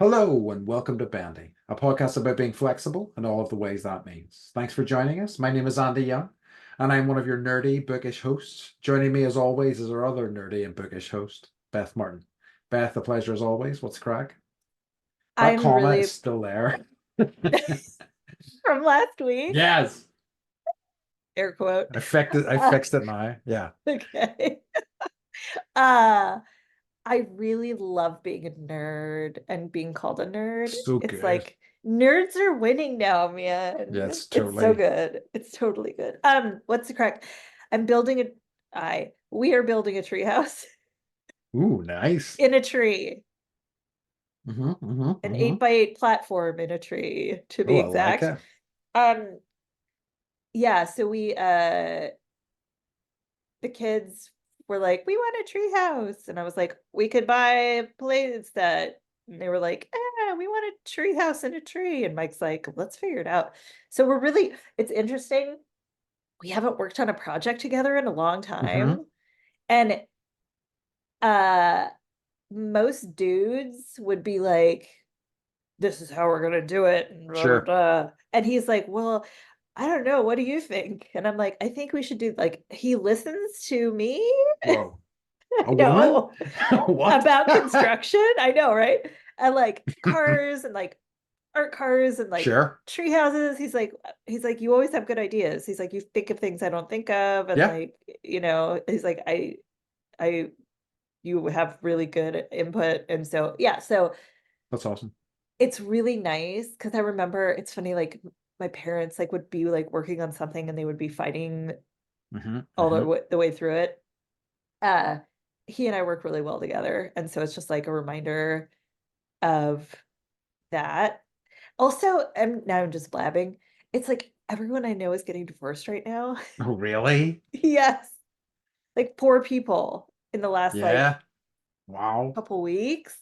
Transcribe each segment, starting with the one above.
Hello and welcome to Bendy, a podcast about being flexible and all of the ways that means. Thanks for joining us. My name is Andy Young, and I'm one of your nerdy, bookish hosts. Joining me, as always, is our other nerdy and bookish host, Beth Martin. Beth, a pleasure as always. What's the crack? That I'm comma is really still there. from last week, Yes, air quote. I fixed it. I Uh, fixed it now. Yeah, okay. Uh, I really love being a nerd and being called a nerd. so It's good. like nerds are winning now, man. Yes, It's so totally. good. It's totally good. What's the correct? I'm building a we are building a tree house Ooh, nice. in a tree, an Mm-hmm. 8x8 platform in a tree, to Oh, be I like exact. it. Um, yeah, so the kids were like, we want a tree house. And I was like, we could buy a play set. And they were like, we want a tree house in a tree. And Mike's like, let's figure it out. So it's interesting. We haven't worked on a project together in a long Mm-hmm. time. And uh most dudes would be like, this is how we're gonna do it, and blah, blah, Sure. blah. And he's like, well, I don't know, what do you think? And I'm like, I think we should do, like, he listens to me. Whoa. I A woman? know, What? about construction. I know, right? And like cars and like art cars and like Sure. tree houses. He's like, you always have good ideas. He's like, you think of things I don't think of, and Yeah, like, he's like, I, you have really good input, and so yeah, so that's awesome. it's really nice because I remember it's funny, like my parents like would be like working on something and they would be fighting Hmm all hmm the way through it. Uh, he and I work really well together, and so it's just like a reminder of that. Also, and now I'm just blabbing. It's like everyone I know is getting divorced right now. Oh, really? Yes, like poor people in the last like Yeah. Wow. couple weeks,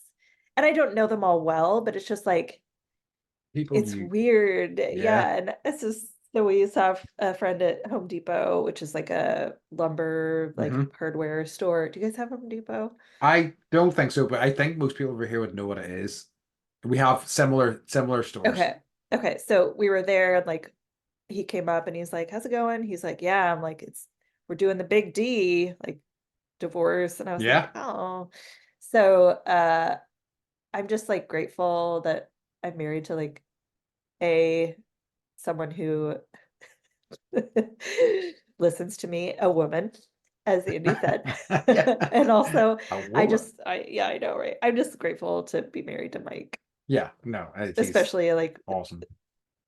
and I don't know them all well, but it's just like People it's you, weird. yeah. Yeah, and it's just so we used to have a friend at Home Depot, which is like a lumber like hmm hardware store. Do you guys have Home Depot? I don't think so, but I think most people over here would know what it is. We have similar stores. Okay. Okay. So we were there and like he came up and he's like, how's it going? He's like, yeah. I'm like, we're doing the big D, like divorce. And I was like, Yeah. oh. So I'm just like grateful that I'm married to like a someone who listens to me, a woman, as Andy said. Yeah. And also A woman. yeah, I know, right? I'm just grateful to be married to Mike, Yeah. No, he's especially like awesome.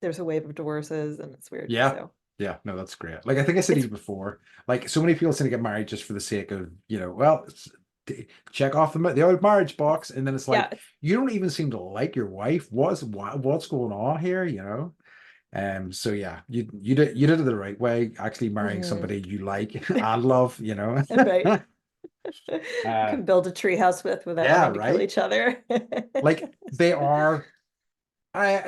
there's a wave of divorces and it's weird. Yeah. So Yeah. No, that's great. Like I think I said to it's you before, like so many people seem to get married just for the sake of, well, check off the old marriage box, and then it's yeah, like you don't even seem to like your wife. What's going on here? So yeah, you did it the right way, actually marrying mhm. somebody you like and love, Right. Uh, Can build a tree house without yeah, wanting to kill right. each other. Like they are.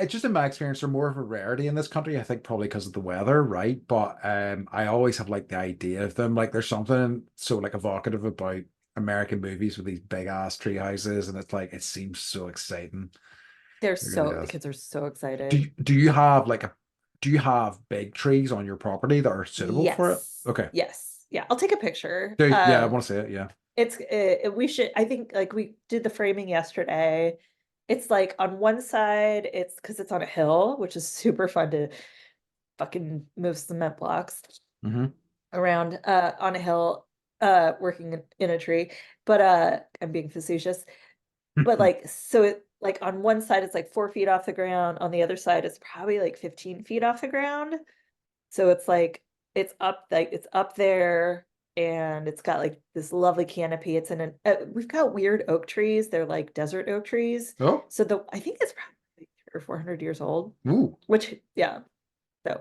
Just in my experience, they're more of a rarity in this country. I think probably because of the weather, right? But I always have like the idea of them. Like there's something so like evocative about American movies with these big ass tree houses, and it's like it seems so exciting. It really The does. kids are so Do excited. you, do you have like a do you have big trees on your property that are suitable for it? Yes. Okay. Yes. Yeah, I'll take a picture. Yeah, I want to say it. Yeah. We should, I think, like we did the framing yesterday. It's like on one side, it's because it's on a hill, which is super fun to fucking move cement blocks hmm around on a hill, working in a tree. But I'm being facetious. But like, so it like on one side it's like 4 feet off the ground, on the other side it's probably like 15 feet off the ground. So it's like it's up there, and it's got like this lovely canopy. It's in an we've got weird oak trees. They're like desert oak trees. Oh, So the I think it's probably like 300 or 400 years old, ooh, which yeah. So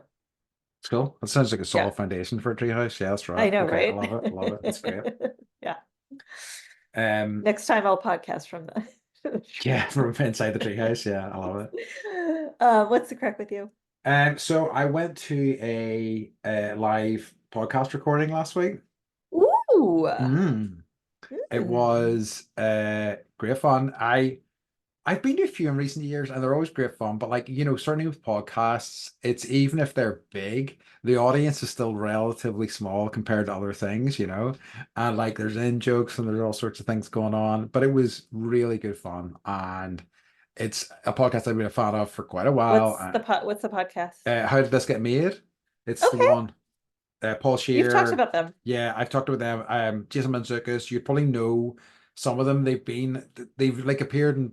it's cool. That sounds like a yeah, solid foundation for a tree house. Yeah, that's I right. know, Okay, I right? love it. I love it. That's great. Yeah. Um, Next time I'll podcast from the yeah, tree from inside the tree house. Yeah, I love it. house. What's the crack with you? So I went to a live podcast recording last week. Ooh. Mm. It Mm. was great fun. I've been to a few in recent years and they're always great fun, but like, certainly with podcasts, it's even if they're big, the audience is still relatively small compared to other things. And like there's in jokes and there's all sorts of things going on, but it was really good fun. And it's a podcast I've been a fan of for quite a while. What's the podcast? How did this get made? It's the Okay, one. Paul you've talked Shear. about them. Yeah, I've talked about them. Jason Mantzoukas. You'd probably know some of them. They've like appeared in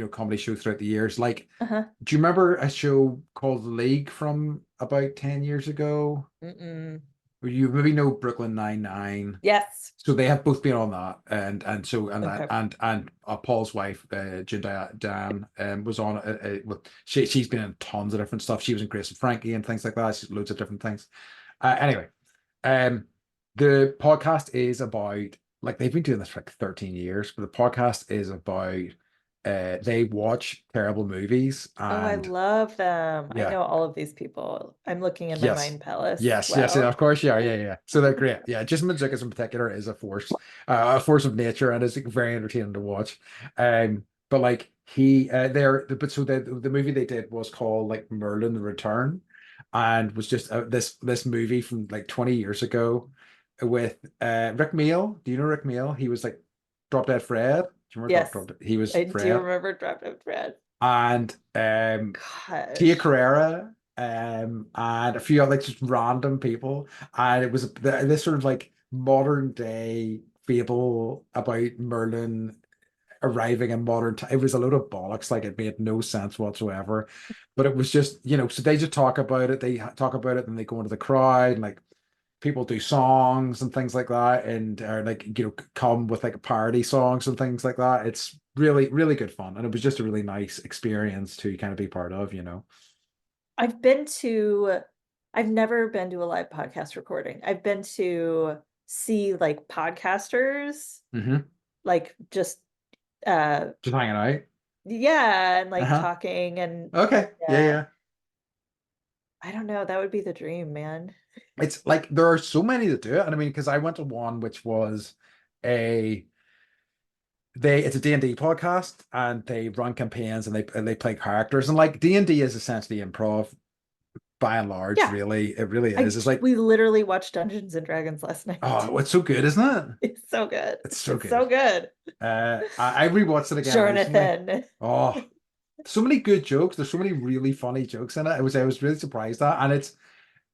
comedy shows throughout the years. Like, Uh-huh. do you remember a show called The League from about 10 years ago? Mm-mm. Or you maybe know Brooklyn Nine-Nine. Yes. So they have both been on that, and so and that Okay. and Paul's wife, Jim Dan, was on it. She's been in tons of different stuff. She was in Grace and Frankie and things like that. She's loads of different things. Anyway, um, the podcast is about like they've been doing this for like 13 years, but the podcast is about they watch terrible movies Oh, I and love them. I yeah, know all of these people. I'm looking in my yes. mind palace as Yes, well. of course, yeah, yeah, yeah. So they're great. Yeah, Jason Mantzoukas in particular is a force of nature, and is very entertaining to watch. But like but so the movie they did was called like Merlin the Return, and was just this movie from like 20 years ago with Rick Meal. Do you know Rick Meal? He was like Drop Dead Fred. Do you remember Yes, He was I do Fred, remember Drop Dead Fred. and Tia Gosh. Carrera, and a few like just random people, and it was this sort of like modern day fable about Merlin arriving in modern time. It was a load of bollocks, like it made no sense whatsoever, but it was just so they just talk about it. They talk about it, and they go into the crowd, and like people do songs and things like that, and or like come with like parody songs and things like that. It's really really good fun, and it was just a really nice experience to kind of be part of. I've been to, I've never been to a live podcast recording. I've been to see like podcasters, Hmm. like just uh Just hanging out. yeah, and like Uh-huh. talking and Okay. Yeah, yeah. I don't know, that would be the dream, man. It's like there are so many that do it, and I mean, because I went to one which was a it's a D&D podcast, and they run campaigns, and they play characters, and like D&D is essentially improv by and large. Yeah, Really, it really is. It's like, we literally watched Dungeons and Dragons last night. oh, it's so good, isn't it? It's so good. It's so It's so good. good. I rewatched it again recently. Jonathan. Oh, so many good jokes. There's so many really funny jokes in it. I was really surprised at, and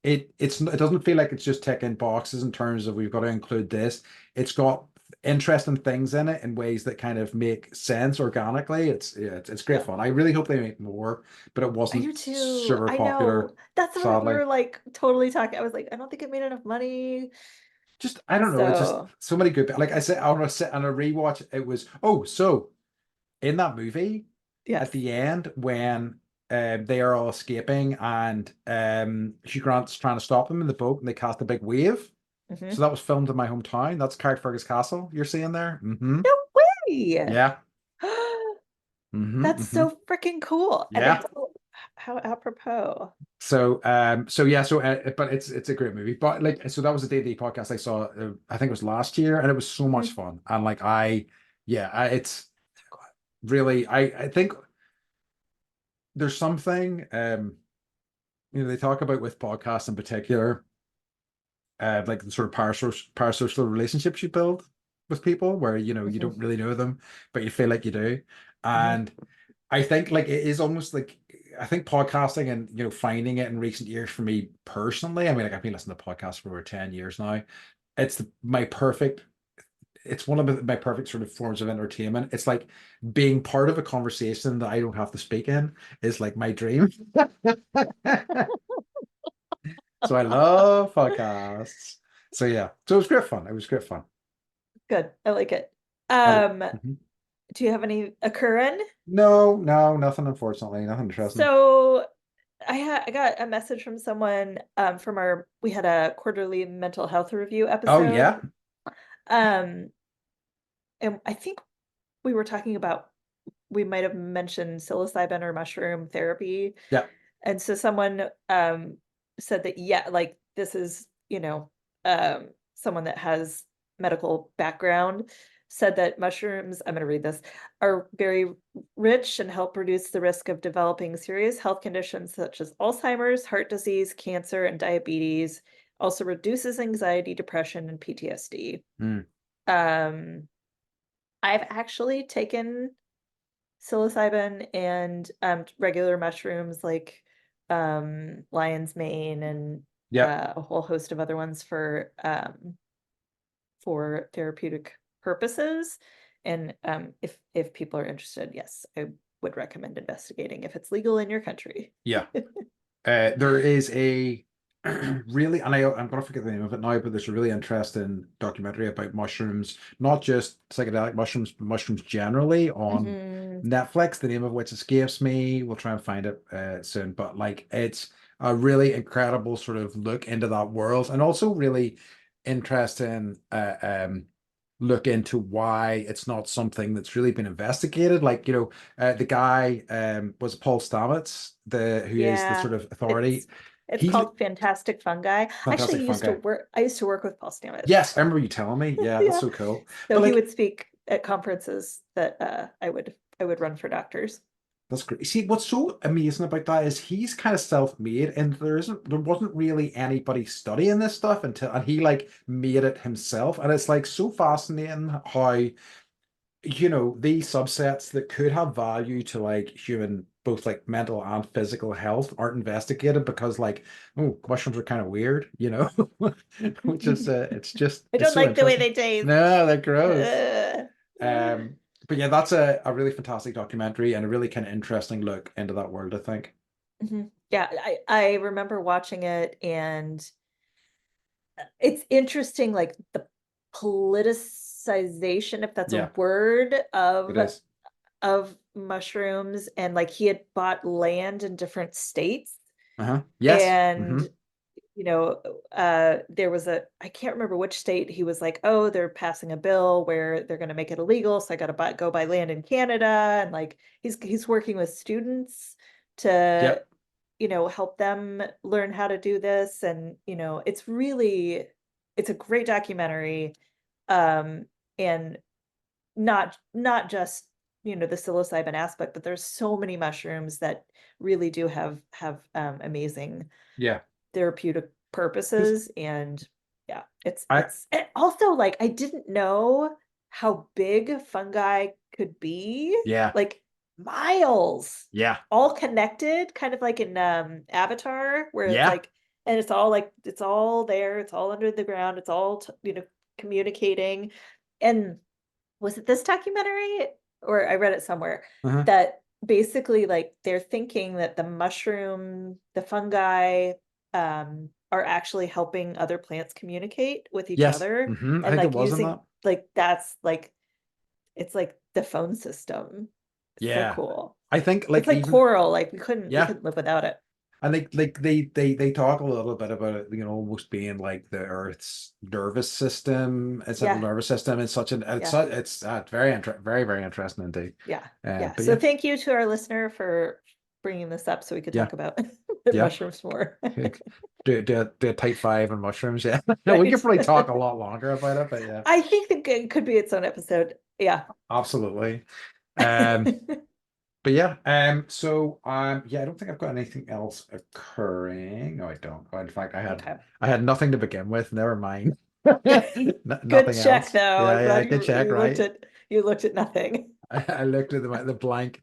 it doesn't feel like it's just ticking boxes in terms of we've got to include this. It's got interesting things in it in ways that kind of make sense organically. It's great Yeah. fun. I really hope they make more, but it I do wasn't too. super I know. popular, That's what we sadly. were like totally talking. I was like, I don't think it made enough money. Just I don't know. It's just So, so many good. Like I said, on a sit on a rewatch, it was so in that movie yes. at the end when they are all escaping and Hugh Grant's trying to stop them in the boat and they cast a big wave. So Hmm. that was filmed in my hometown. That's Carrickfergus Castle you're seeing there. Hmm. No way. Yeah. Hmm. That's Hmm. so freaking cool. And Yeah. it's how apropos. So yeah, but it's a great movie. But like, so that was a D&D podcast I saw. I think it was last year, and it was so much Mhm. fun. And like, yeah, it's really, I think there's something, they talk about with podcasts in particular, like the sort of parasocial relationships you build with people, where you Mhm. don't really know them, but you feel like you do. Mhm. And I think like it is almost like I think podcasting and finding it in recent years for me personally. I mean, like I've been listening to podcasts for over 10 years now. My perfect. It's one of my perfect sort of forms of entertainment. It's like being part of a conversation that I don't have to speak in is like my dream. So I love podcasts. So yeah, so it was great fun. It was great fun. Good. I like it. I, Um, mhm. do you have any occurring? No, no, nothing. Unfortunately, nothing interesting. So I got a message from someone from our we had a quarterly mental health review Oh episode. yeah, Um, and I think we were talking about we might have mentioned psilocybin or mushroom therapy. yeah. And so someone said that yeah, like this is, someone that has medical background. said that mushrooms, I'm going to read this, are very rich and help reduce the risk of developing serious health conditions such as Alzheimer's, heart disease, cancer, and diabetes. Also reduces anxiety, depression, and PTSD. Mm. Um, I've actually taken psilocybin and regular mushrooms like lion's mane and Yeah. a whole host of other ones for therapeutic purposes. And if people are interested, yes, I would recommend investigating if it's legal in your country. Yeah. There is a really, and I'm going to forget the name of it now, but there's a really interesting documentary about mushrooms, not just psychedelic mushrooms, but mushrooms generally on Mhm. Netflix. The name of which escapes me. We'll try and find it soon, but like it's a really incredible sort of look into that world, and also really interesting look into why it's not something that's really been investigated. Like, the guy was Paul Stamets, who is the Yeah, sort of authority. it's He's called Fantastic Fungi. Actually fantastic fun guy. I used to work with Paul Stamets. Yes, I remember you telling me. Yeah, that's Yeah. so cool. So But he like, would speak at conferences that I would run for doctors. that's great. See, what's so amazing about that is he's kind of self-made, and there wasn't really anybody studying this stuff and he like made it himself. And it's like so fascinating how these subsets that could have value to like human, both like mental and physical health, aren't investigated because like, oh, mushrooms are kind of weird, which is I it's don't so like the way interesting. they taste. No, they're gross. Uh, Um, but yeah, that's a really fantastic documentary and a really kind of interesting look into that world, I think. mhm. Yeah, I remember watching it, and it's interesting, like the politicization, if that's a Yeah, word, it is. of mushrooms, and like he had bought land in different states, Uh-huh. Yes. and there was I can't remember which state he was like, oh, they're passing a bill where they're going to make it illegal, so I got to go buy land in Canada, and like he's working with students to Yep. help them learn how to do this, and it's a great documentary, um and not just the psilocybin aspect, but there's so many mushrooms that really do have amazing Yeah. therapeutic Because purposes. And yeah, I and also, like, I didn't know how big fungi could be, yeah. like miles, Yeah. all connected, kind of like in Avatar, where it's Yeah. like, and it's all like it's all there, it's all under the ground, it's all communicating. And was it this documentary, or I read it somewhere, Uh-huh. that basically, like, they're thinking that the fungi are actually helping other plants communicate with each Yes. other, I and think it like was in using, that. like, that's like it's like the phone system. It's so Yeah. cool. I think It's like like even coral, like we yeah. couldn't live without it. And like they talk a little bit about it, almost being like the Earth's nervous system, its central Yeah, nervous system. It's such an yeah. it's very very interesting indeed. Yeah, yeah. But So yeah, thank you to our listener for bringing this up so we could yeah, talk about yeah. mushrooms more. Do a type five and mushrooms. Yeah, we could Right. probably talk a lot longer about it, but yeah, I think that it could be its own episode. Yeah. absolutely. Um, but yeah, yeah, I don't think I've got anything else occurring. No, I don't. In fact, Okay. I had nothing to begin with. Never mind. Good Nothing check, else. though. Yeah, I'm yeah, glad good check, right? you looked at nothing. I looked at the blank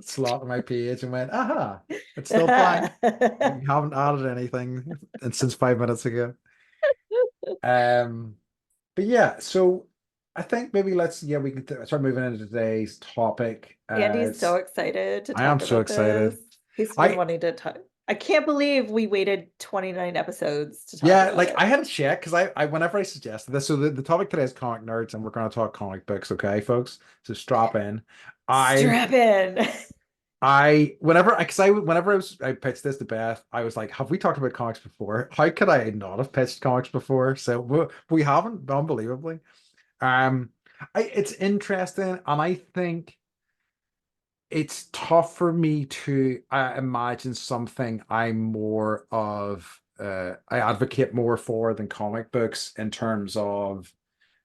slot on my page and went, aha, it's still blank. You haven't added anything since 5 minutes ago. Um, but yeah, so I think maybe we can start moving into today's topic. Andy's so excited to I am talk so about this. excited. He's been I wanting to talk. I can't believe we waited 29 episodes to talk Yeah, about like I it. had to check because I whenever I suggested this, so the topic today is comic nerds, and we're going to talk comic books, okay, folks? So strap in. I Strap in. whenever I pitched this to Beth, I was like, have we talked about comics before? How could I not have pitched comics before? So we haven't, unbelievably. Um, it's interesting, and I think it's tough for me to imagine something I advocate more for than comic books in terms of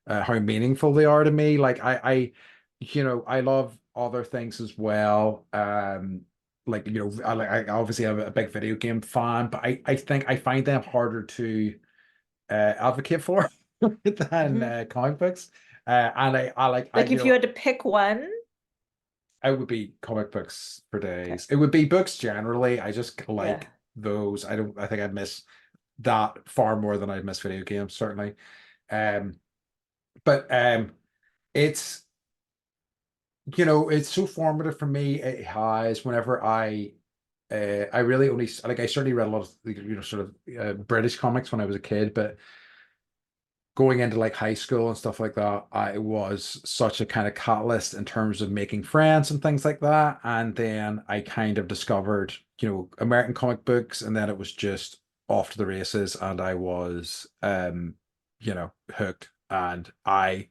how meaningful they are to me. Like I love other things as well. Like I obviously am a big video game fan, but I think I find them harder to advocate for than Mhm. comic books. And I like Like if you had to pick one, I would be comic books for okay, days. It would be books generally. I just yeah. like those. I think I'd miss that far more than I'd miss video games, certainly. Um, but it's it's so formative for me. It has whenever I really only like I certainly read a lot of sort of British comics when I was a kid, but going into like high school and stuff like that, I was such a kind of catalyst in terms of making friends and things like that. And then I kind of discovered, American comic books, and then it was just off to the races, and I was, hooked. And I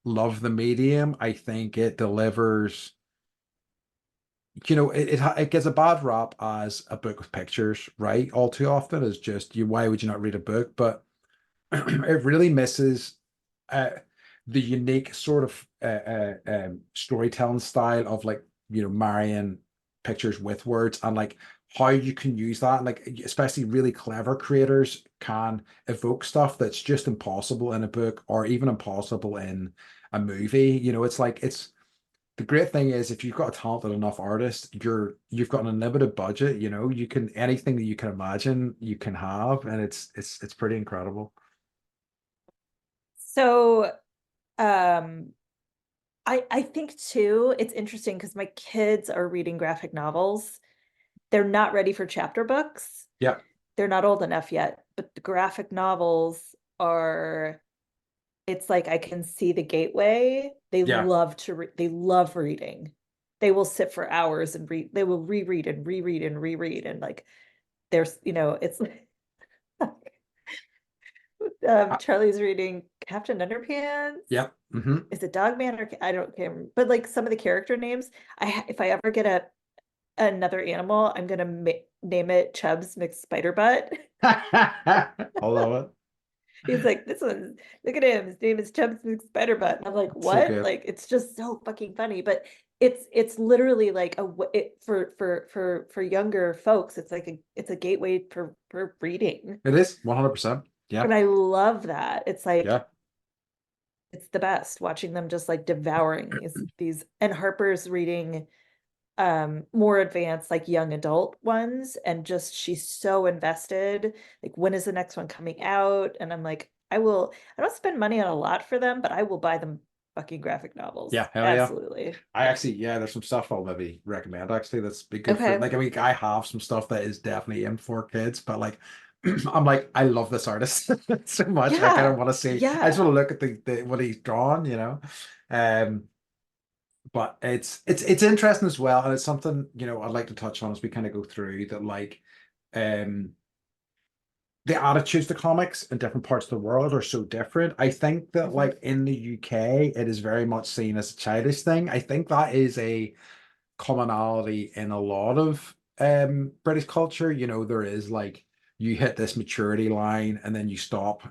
love the medium. I think it delivers. It gets a bad rap as a book with pictures, right? All too often is just you. Why would you not read a book? But it really misses uh, the unique sort of storytelling style of like marrying pictures with words and like how you can use that, and like especially really clever creators can evoke stuff that's just impossible in a book or even impossible in a movie. It's like it's the great thing is if you've got a talented enough artist, you've got an unlimited budget. You can anything that you can imagine you can have, and it's pretty incredible. So, um, I think too, it's interesting because my kids are reading graphic novels. They're not ready for chapter books. Yeah. They're not old enough yet, but the graphic novels are, it's like I can see the gateway. Yeah. They love reading. They will sit for hours and read, they will reread and reread and reread. And like there's, it's Uh, Charlie's reading Captain Underpants. yeah. Is it Dogman or I don't care, but like some of the character names, if I ever get another animal, I'm gonna name it Chubbs McSpiderbutt. I love it. He's like, this one, look at him. His name is Chubbs McSpiderbutt. And I'm like, So what? good. Like, it's just so fucking funny. But it's literally like for younger folks, it's a gateway for reading. It is 100%. Yeah. And I love that. It's like Yeah. it's the best watching them just like devouring these and Harper's reading more advanced like young adult ones, and just she's so invested, like when is the next one coming out, and I'm like I don't spend money on a lot for them, but I will buy them fucking graphic novels, Yeah. Hell yeah. absolutely. There's some stuff I'll maybe recommend actually that's be good for Okay, like I mean I have some stuff that is definitely in for kids, but like I'm like I love this artist so much. I kind of yeah, want to see I just yeah. want to look at the what he's drawn. Um but it's interesting as well, and it's something I'd like to touch on as we kind of go through that like um the attitudes to comics in different parts of the world are so different. I think that Mhm. like in the UK, it is very much seen as a childish thing. I think that is a commonality in a lot of British culture. There is like you hit this maturity line and then you stop.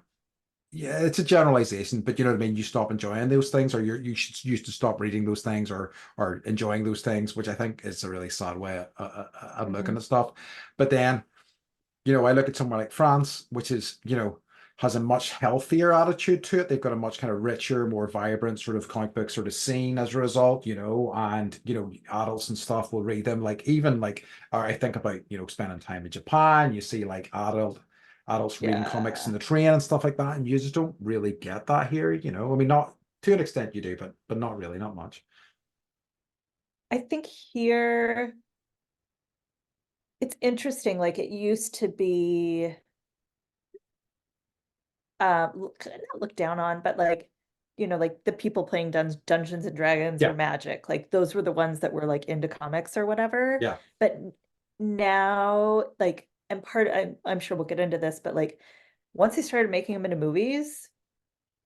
Yeah, it's a generalization, but you know what I mean. You stop enjoying those things, or you should used to stop reading those things, or enjoying those things, which I think is a really sad way of looking Mhm. at stuff. But then I look at somewhere like France, which is, has a much healthier attitude to it. They've got a much kind of richer, more vibrant sort of comic book sort of scene as a result, and, adults and stuff will read them. Like, even like, or I think about, spending time in Japan, you see like adults reading comics in Yeah, the train and stuff like that. And you just don't really get that here. I mean, not to an extent you do, but not really, not much. I think here it's interesting, like it used to be not looked down on, but like, like the people playing Dungeons and Dragons or Yeah, Magic, like those were the ones that were like into comics or whatever. yeah, But now, like, and I'm sure we'll get into this, but like once they started making them into movies,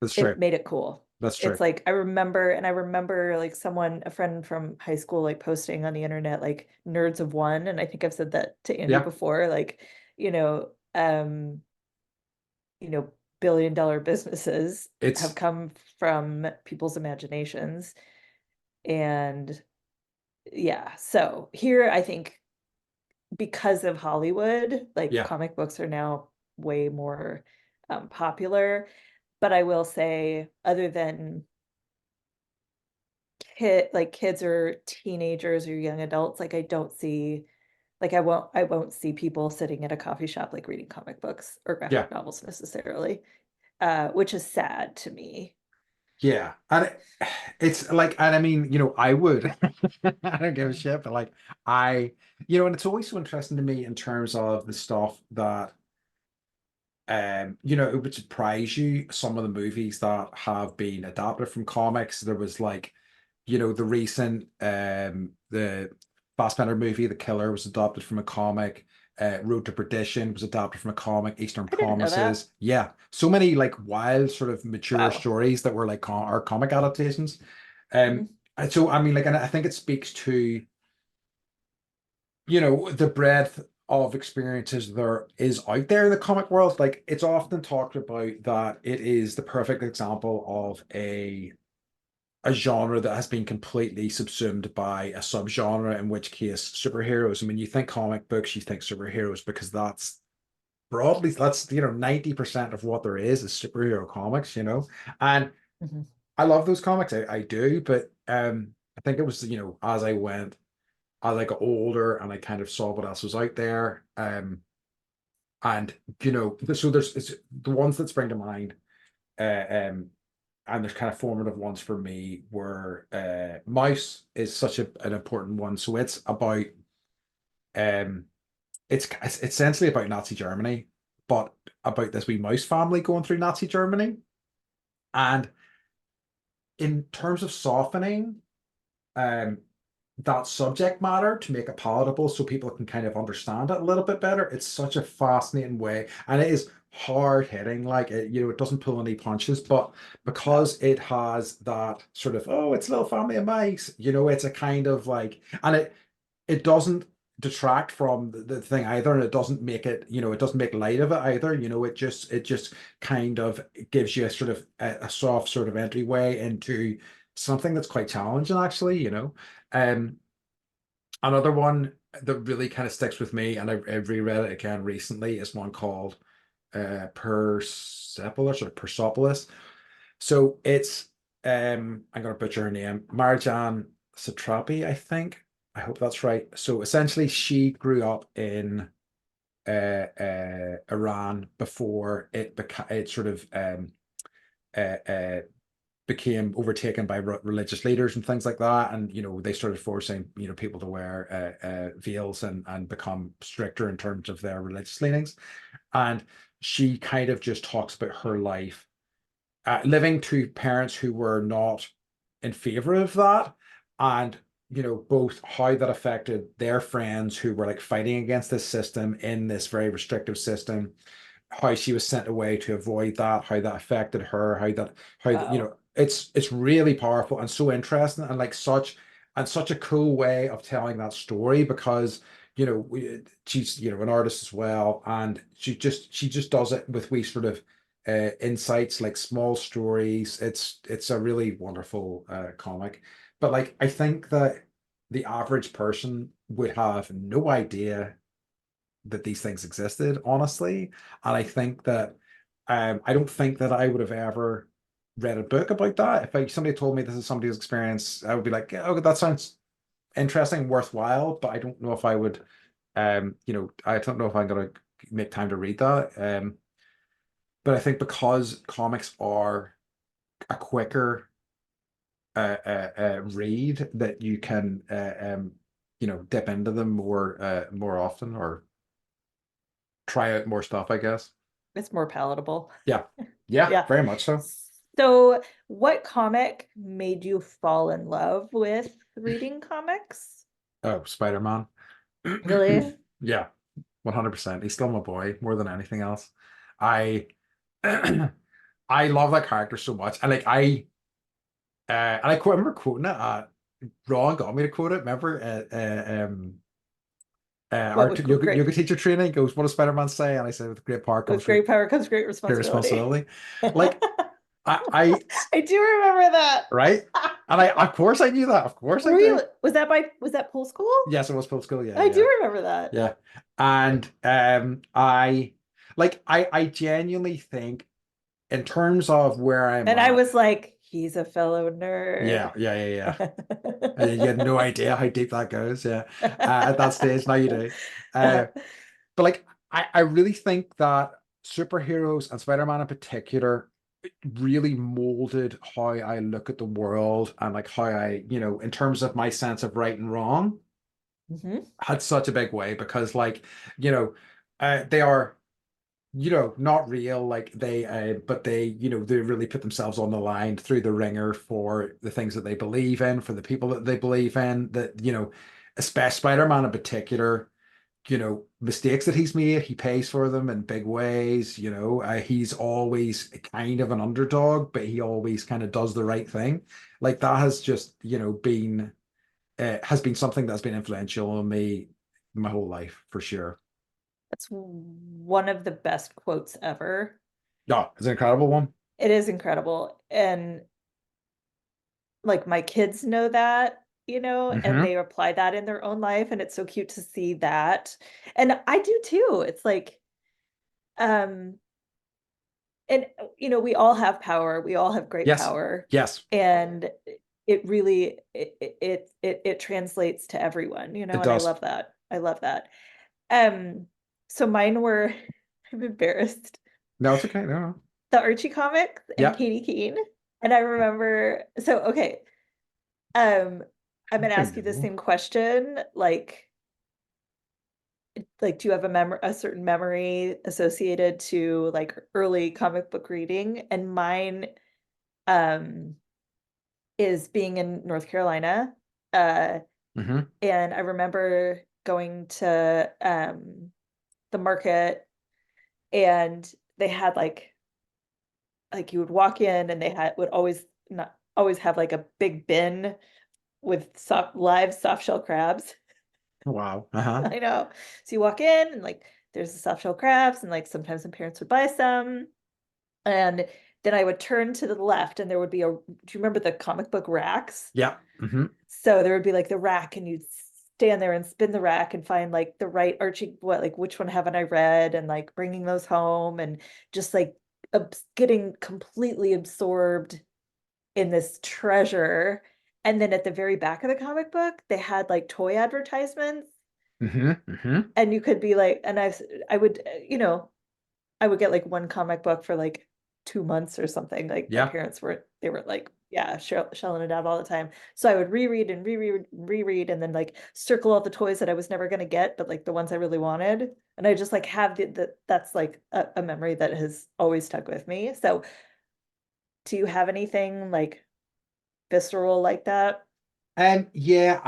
that's true. it made it cool. That's true. It's like I remember like a friend from high school, like posting on the internet, like Nerds of One, and I think I've said that to Andy Yeah, before, like, you know, um, billion-dollar businesses have It's come from people's imaginations. And yeah, so here I think because of Hollywood, like yeah, comic books are now way more popular. But I will say, other than kids or teenagers or young adults, like I don't see like I won't see people sitting at a coffee shop like reading comic books or yeah, graphic novels necessarily, which is sad to me. yeah. And it's like, and I mean, I would, I don't give a shit, but like, I, and it's always so interesting to me in terms of the stuff that, it would surprise you some of the movies that have been adapted from comics. There was like, the recent the Fassbender movie, The Killer, was adapted from a comic. Road to Perdition was adapted from a comic. Eastern I didn't know that. Promises, yeah, so many like wild sort of mature Wow. stories that were like are comic adaptations. Um, Mhm. and so I mean, like, and I think it speaks to the breadth of experiences there is out there in the comic world. Like, it's often talked about that it is the perfect example of a genre that has been completely subsumed by a subgenre, in which case superheroes. I mean, you think comic books, you think superheroes, because that's 90% of what there is superhero comics, And Mhm. I love those comics. I do, but I think it was, as I got older and I kind of saw what else was out there. And so there's the ones that spring to mind. Uh, um, and there's kind of formative ones for me were Mouse is such an important one. So um it's essentially about Nazi Germany, but about this wee mouse family going through Nazi Germany. And in terms of softening um that subject matter to make it palatable so people can kind of understand it a little bit better, it's such a fascinating way. And it is hard hitting, like it doesn't pull any punches, but Wow. because it has that sort of, oh, it's a little family of mice, it's a kind of like, and it doesn't detract from the thing either, and it doesn't make it, it doesn't make light of it either. It just kind of gives you a sort of a soft sort of entryway into something that's quite challenging, actually. um Another one that really kind of sticks with me, and I reread it again recently, is one called Persepolis or Persepolis. So it's I'm gonna butcher her name, Marjan Satrapi, I think. I hope that's right. So essentially, she grew up in Iran before it sort of uh, uh, became overtaken by religious leaders and things like that. And they started forcing people to wear veils and become stricter in terms of their religious leanings. And she kind of just talks about her life living to parents who were not in favor of that, and both how that affected their friends who were like fighting against this system in this very restrictive system, how she was sent away to avoid that, how that affected her, Wow. it's really powerful and so interesting, and like such a cool way of telling that story, because she's an artist as well, and she just does it with wee sort of insights, like small stories. It's a really wonderful comic, but like I think that the average person would have no idea that these things existed, honestly. And I think that I don't think that I would have ever read a book about that. If somebody told me this is somebody's experience, I would be like, yeah, okay, that sounds interesting, worthwhile, but I don't know if I would, I don't know if I'm gonna make time to read that. But I think because comics are a quicker read, that you can dip into them more often, or try out more stuff, I guess. It's more palatable. Yeah. Yeah, Yeah. very much so. So, what comic made you fall in love with reading comics? Oh, Spider-Man. Really? Yeah, 100%. He's still my boy more than anything else. I I love that character so much. And like remember quoting it Ron got me to quote it. Remember What with great yoga teacher training. He goes, what does Spider-Man say? And I said, with great power comes with great power comes great great responsibility. responsibility. Like I I do remember that. right? And I of course I knew that. Of course I Were do. you, was that pool school? Yes, it was post school. Yeah, I yeah, do remember that. yeah. And I genuinely think in terms of where I'm And I at, was like, he's a fellow nerd. yeah, yeah, yeah, yeah. You had no idea how deep that goes. Yeah. At that stage, now you do. Uh, but like I really think that superheroes and Spider-Man in particular really molded how I look at the world and like how I, in terms of my sense of right and wrong, Mhm. had such a big way because you know, they are, not real, like but they really put themselves on the line through the ringer for the things that they believe in, for the people that they believe in, that, especially Spider-Man in particular, mistakes that he's made, he pays for them in big ways. He's always kind of an underdog, but he always kind of does the right thing. Like that has just, has been something that's been influential on me my whole life for sure. That's one of the best quotes ever. Yeah, it's an incredible one. It is incredible. And like my kids know that, and Hmm. they apply that in their own life. And it's so cute to see that. And I do too. It's like, um, and we all have power, we all have great Yes. power, Yes, and it really it translates to everyone, it and I does. love that. I love that. So mine were I'm embarrassed. No, it's okay. No, no. The Archie comics and Yeah. Katie Keene. And I remember, so okay, um, I'm gonna I ask you the know. same question, like do you have a certain memory associated to like early comic book reading? And mine um is being in North Carolina. Uh, Hmm. and I remember going to the market, and they had like you would walk in and they had would always not always have like a big bin with live soft shell crabs. Wow. Uh-huh. I know. So you walk in and like there's the soft shell crabs, and like sometimes some parents would buy some. And then I would turn to the left and there would be do you remember the comic book racks? Yeah. Hmm. So there would be like the rack, and you'd stand there and spin the rack and find like the right Archie, what, like which one haven't I read, and like bringing those home and just like getting completely absorbed in this treasure. And then at the very back of the comic book, they had like toy advertisements, Hmm. Hmm. and you could be like, and I would, I would get like one comic book for like 2 months or something. Like my Yeah. parents they were like, yeah, shelling it out all the time. So I would reread and reread, and then like circle all the toys that I was never gonna get, but like the ones I really wanted. And I just like have that's like a memory that has always stuck with me. So do you have anything like visceral like that? Yeah,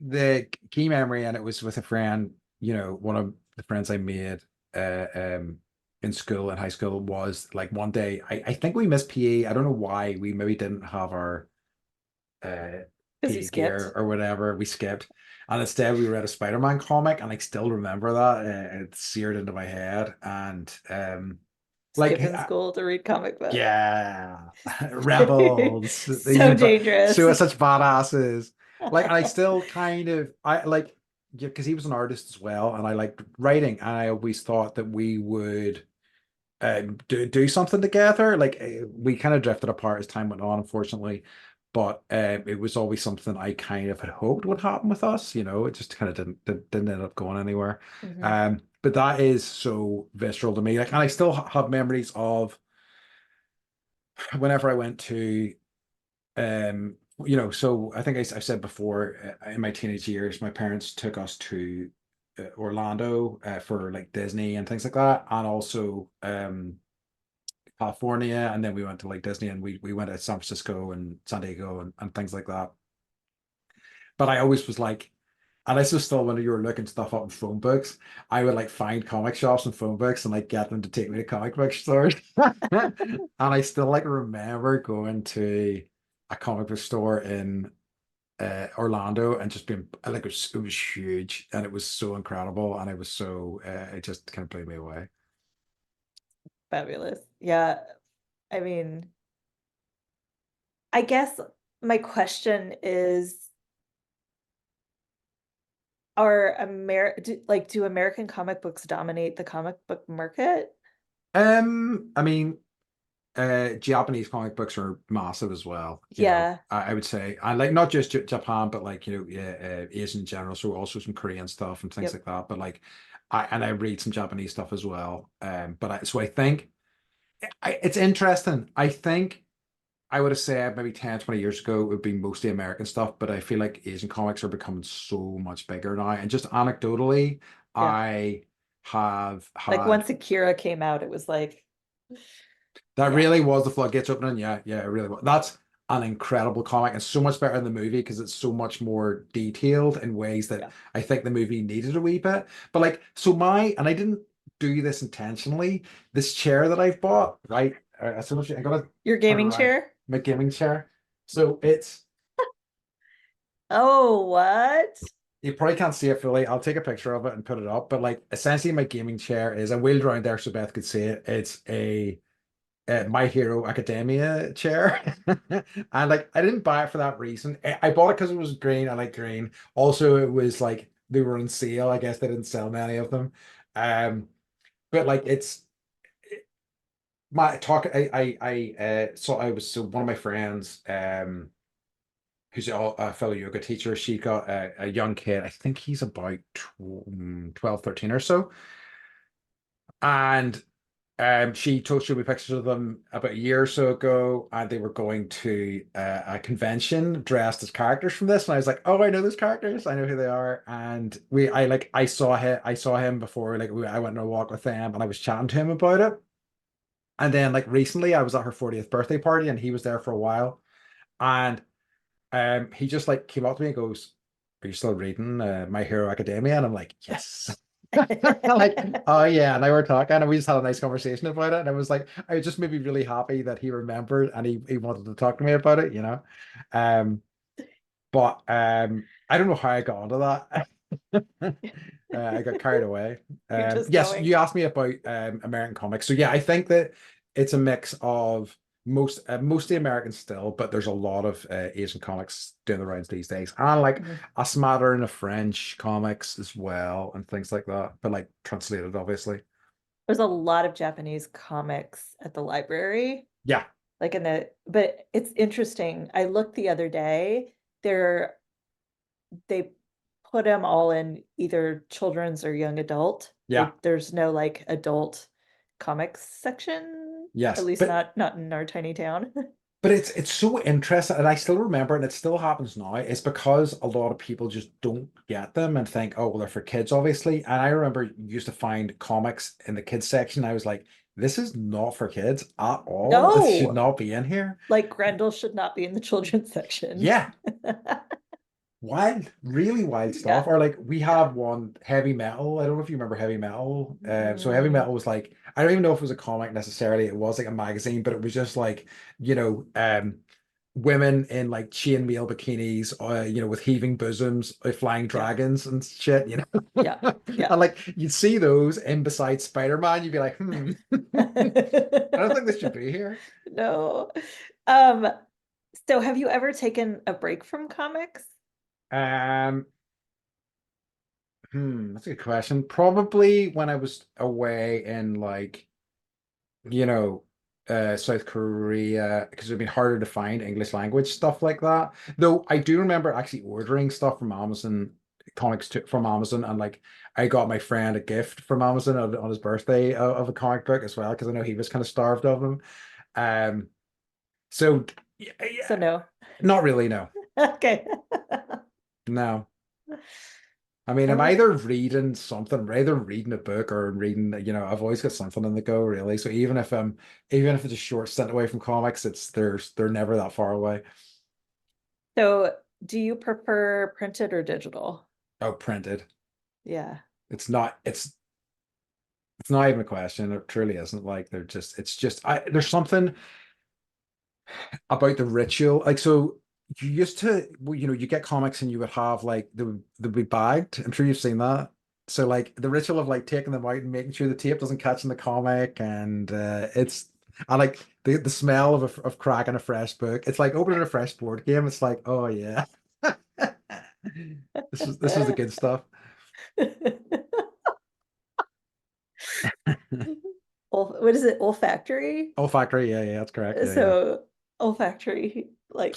the key memory, and it was with a friend, one of the friends I made, uh, um, in school, in high school, was like one day, I think we missed PE. I don't know why. We maybe didn't have our, uh, Because you PE gear skipped. or whatever. We skipped. And instead we read a Spider-Man comic, and I still remember that. It's seared into my head. And, like, Skipping school to read comic books. yeah, rebels. So So dangerous. are such badasses. Like, and I still kind of, I like, yeah, because he was an artist as well, and I liked writing, and I always thought that we would, do something together. Like, we kind of drifted apart as time went on, unfortunately, but it was always something I kind of had hoped would happen with us. It just kind of didn't end up going anywhere. Mhm. But that is so visceral to me. Like, and I still have memories of whenever I went to, so I think I've said before, in my teenage years, my parents took us to, Orlando, for like Disney and things like that, and also, California, and then we went to like Disney, and we went to San Francisco and San Diego, and things like that. But I always was like, and this was still when you were looking stuff up in phone books, I would like find comic shops and phone books and like get them to take me to comic book stores. And I still like remember going to a comic book store in Orlando and just being like it was huge and it was so incredible and it was so it just kind of blew me away. Fabulous. Yeah. I mean, I guess my question is, do American comic books dominate the comic book market? I mean, Japanese comic books are massive as well. Yeah. I would say, and like not just Japan, but like yeah, Asia in general. So also some Korean stuff and things Yep. like that. But like, I read some Japanese stuff as well. But I think it's interesting. I think I would have said maybe 10, 20 years ago it would be mostly American stuff, but I feel like Asian comics are becoming so much bigger now. And just anecdotally, Yeah. I have Like had once Akira came out, it was like, that yeah, really was the floodgates opening. Yeah, yeah, it really was. That's an incredible comic and so much better than the movie because it's so much more detailed in ways that yeah. I think the movie needed a wee bit. But like, and I didn't do this intentionally. This chair that I've bought, right? So I'm gonna Your turn gaming around chair? my gaming chair. So it's Oh, what? you probably can't see it fully. I'll take a picture of it and put it up. But like, essentially, my gaming chair is I wheeled around there so Beth could see it. It's a My Hero Academia chair. And like I didn't buy it for that reason. I bought it because it was green. I like green. Also, it was like they were on sale. I guess they didn't sell many of them. Um, but like it's my talk. So I was so one of my friends, who's a fellow yoga teacher. She got a young kid. I think he's about 12, 13 or so. And she showed me pictures of them about a year or so ago, and they were going to a convention dressed as characters from this. And I was like, "Oh, I know those characters. I know who they are." And I saw him before. Like, I went on a walk with them, and I was chatting to him about it. And then, like recently, I was at her 40th birthday party, and he was there for a while. And he just like came up to me and goes, "Are you still reading My Hero Academia?" And I'm like, "Yes." Like, oh yeah, and I were talking, and we just had a nice conversation about it. And I was like, I just made me really happy that he remembered and he wanted to talk to me about it. But I don't know how I got onto that. I got carried away. You're just Yes, going. you asked me about American comics. So yeah, I think that it's a mix of mostly American still, but there's a lot of Asian comics doing the rounds these days, and like Mhm. a smattering of French comics as well, and things like that. But like translated, obviously. There's a lot of Japanese comics at the library, Yeah, but it's interesting. I looked the other day, they're they put them all in either children's or young adult. yeah, There's no like adult comics section, at yes, least not in our tiny town. but it's so interesting, and I still remember, and it still happens now. It's because a lot of people just don't get them and think, oh, well, they're for kids, obviously. And I remember you used to find comics in the kids section. I was like, this is not for kids at all. This should No, not be in here. like Grendel should not be in the children's section. Yeah, wild, really wild stuff. Yeah, Or like we yeah. have one heavy metal. I don't know if you remember heavy metal. So heavy Mm, metal was like I don't even know if it was a comic necessarily. It was like a magazine, but it was just like women in like chainmail bikinis, with heaving bosoms, flying yeah, dragons and shit. yeah, yeah. And like you'd see those in beside Spider-Man, you'd be like, I don't think this should be here. No. Um, so have you ever taken a break from comics? Um, that's a good question. Probably when I was away in like, you know, South Korea, because it'd been harder to find English language stuff like that. Though I do remember actually ordering stuff from Amazon, from Amazon, and like I got my friend a gift from Amazon on his birthday of a comic book as well, because I know he was kind of starved of them. Um, so yeah, So yeah, no. not really, no. Okay. No. I mean, I'm Oh, either reading something, I'm either reading a book or reading, I've always got something on the go, really. So even if it's a short stint away from comics, they're never that far away. so do you prefer printed or digital? Oh, printed. Yeah. It's not even a question. It truly isn't. Like it's just there's something about the ritual. Like so. you used to, well, you get comics and you would have like they would be bagged. I'm sure you've seen that. So like the ritual of like taking them out and making sure the tape doesn't catch in the comic, and it's I like the smell of cracking a fresh book. It's like opening a fresh board game. It's like, oh yeah, this is the good stuff. What is it? Olfactory? Olfactory, yeah, yeah, that's correct. Yeah, yeah. So olfactory, So, like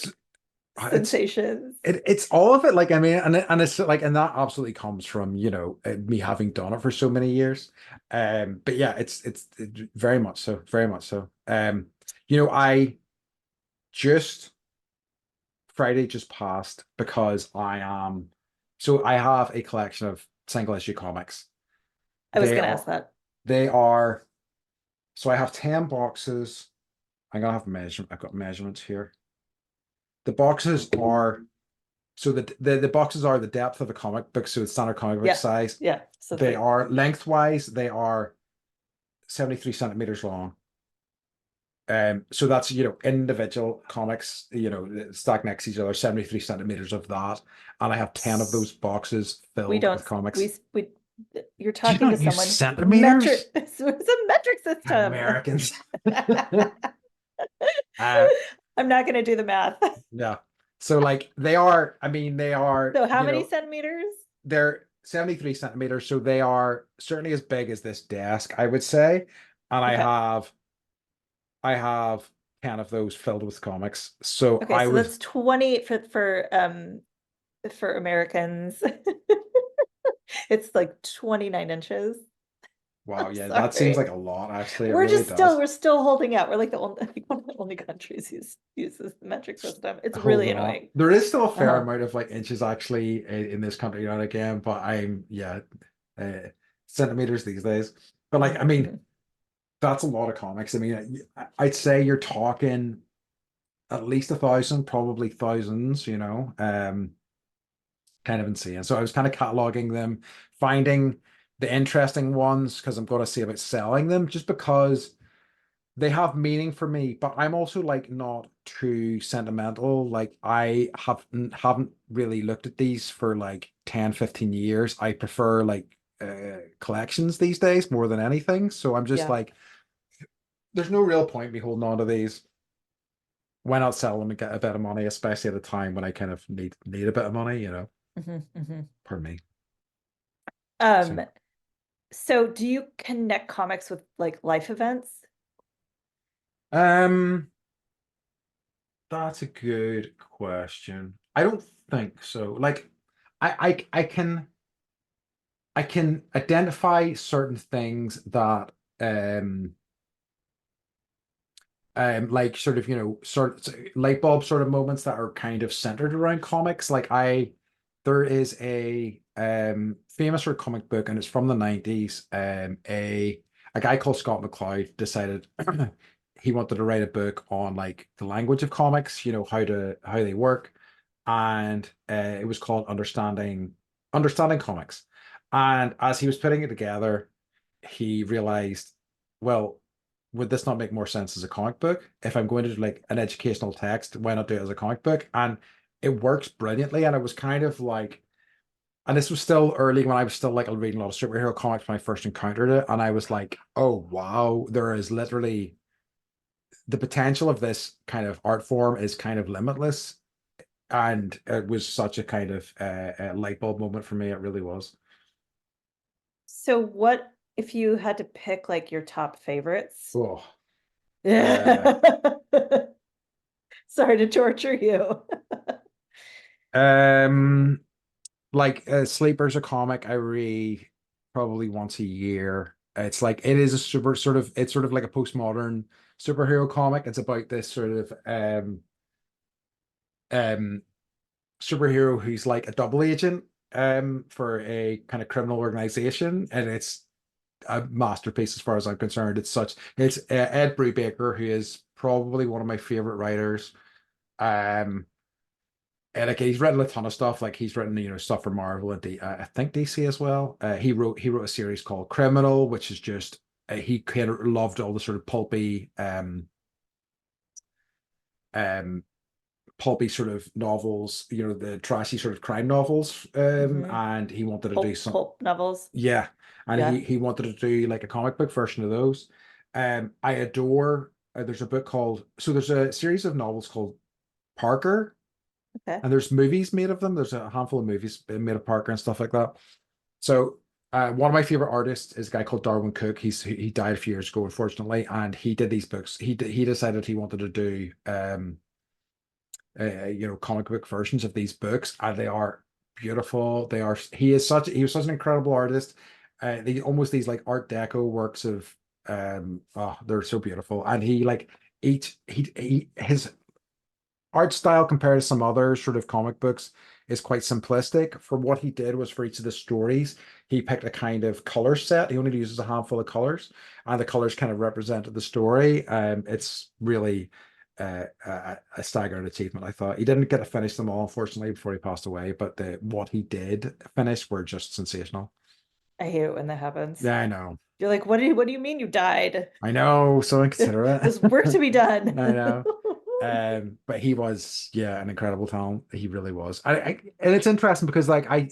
it's sensations. it's all of it. Like I mean, and it's like, and that absolutely comes from me having done it for so many years. But yeah, it's very much so, very much so. I just Friday just passed because I have a collection of single issue comics. I was They gonna ask are that. they are so I have 10 boxes. I've got measurements here. The boxes are So the boxes are the depth of a comic book, so it's standard comic book Yeah, size. yeah. So it's They like, are lengthwise, they are 73 centimeters long. So that's individual comics, stacked next to each other, 73 centimeters of that. And I have 10 of those boxes we filled don't with comics. we you're Do you talking to not use someone centimeters? metric it's a metric system. Americans. Uh, I'm not gonna do the math. yeah. So like they are, I mean, they are, So how many centimeters? they're 73 centimeters, so they are certainly as big as this desk, I would say. And Okay. I have 10 of those filled with comics. So Okay, I so would that's 20 for Americans. It's like 29 inches. wow, I'm yeah, that seems sorry. like a lot, actually. It really does. We're still holding out. We're like the only like one of the only countries who uses the metric system. It's really Holding on. annoying. There is still a fair Uh-huh. amount of like inches actually in this country, again, but uh, centimeters these days. But like, I mean, Mm-hmm. that's a lot of comics. I mean, I'd say you're talking at least 1,000, probably thousands, kind of insane. So I was kind of cataloging them, finding the interesting ones because I'm going to see about selling them just because they have meaning for me, but I'm also like not too sentimental. Like I haven't really looked at these for like 10, 15 years. I prefer like collections these days more than anything. So I'm just Yeah. like, there's no real point me holding on to these. Why not sell them and get a bit of money, especially at a time when I kind of need a bit of money. Hmm. Pardon me. So Um, so do you connect comics with like life events? um that's a good question. I don't think so. Like I can identify certain things that um like sort of light bulb sort of moments that are kind of centered around comics. Like there is a famous sort of comic book and it's from the 90s. A guy called Scott McCloud decided he wanted to write a book on like the language of comics, how they work, and it was called Understanding Comics. And as he was putting it together, he realized, well, would this not make more sense as a comic book? If I'm going to do like an educational text, why not do it as a comic book? And it works brilliantly. And it was kind of like, and this was still early when I was still like reading a lot of superhero comics when I first encountered it. And I was like, oh wow, there is literally the potential of this kind of art form is kind of limitless. And it was such a kind of a light bulb moment for me. It really was. So what if you had to pick like your top favorites? Oh, uh, Yeah. Sorry to torture you. um, like Sleeper's a comic I read probably once a year. It's like it is a super it's sort of like a postmodern superhero comic. It's about this sort of um superhero who's like a double agent for a kind of criminal organization, and it's a masterpiece as far as I'm concerned. It's Ed Brubaker, who is probably one of my favorite writers. Um, and like he's written a ton of stuff. Like he's written, stuff for Marvel and I think DC as well. He wrote a series called Criminal, which is just he kind of loved all the sort of pulpy um pulpy sort of novels, the trashy sort of crime novels, Hmm. and he wanted to do Pulp novels. yeah, and Yeah. he wanted to do like a comic book version of those. I adore. There's a book called there's a series of novels called Parker, Okay. and there's movies made of them. There's a handful of movies made of Parker and stuff like that. So one of my favorite artists is a guy called Darwin Cook. He died a few years ago, unfortunately, and he did these books. He decided he wanted to do comic book versions of these books, and they are beautiful. He was such an incredible artist. Almost these like Art Deco works of they're so beautiful. And he like his art style compared to some other sort of comic books is quite simplistic. For what he did was for each of the stories, he picked a kind of color set. He only uses a handful of colors, and the colors kind of represented the story. It's really a staggering achievement. I thought he didn't get to finish them all, unfortunately, before he passed away. But what he did finish were just sensational. I hate it when that happens. Yeah, I know. You're like, what do you mean you died? I know. So inconsiderate. There's work to be done. I know. But he was, yeah, an incredible talent. He really was. And it's interesting because like I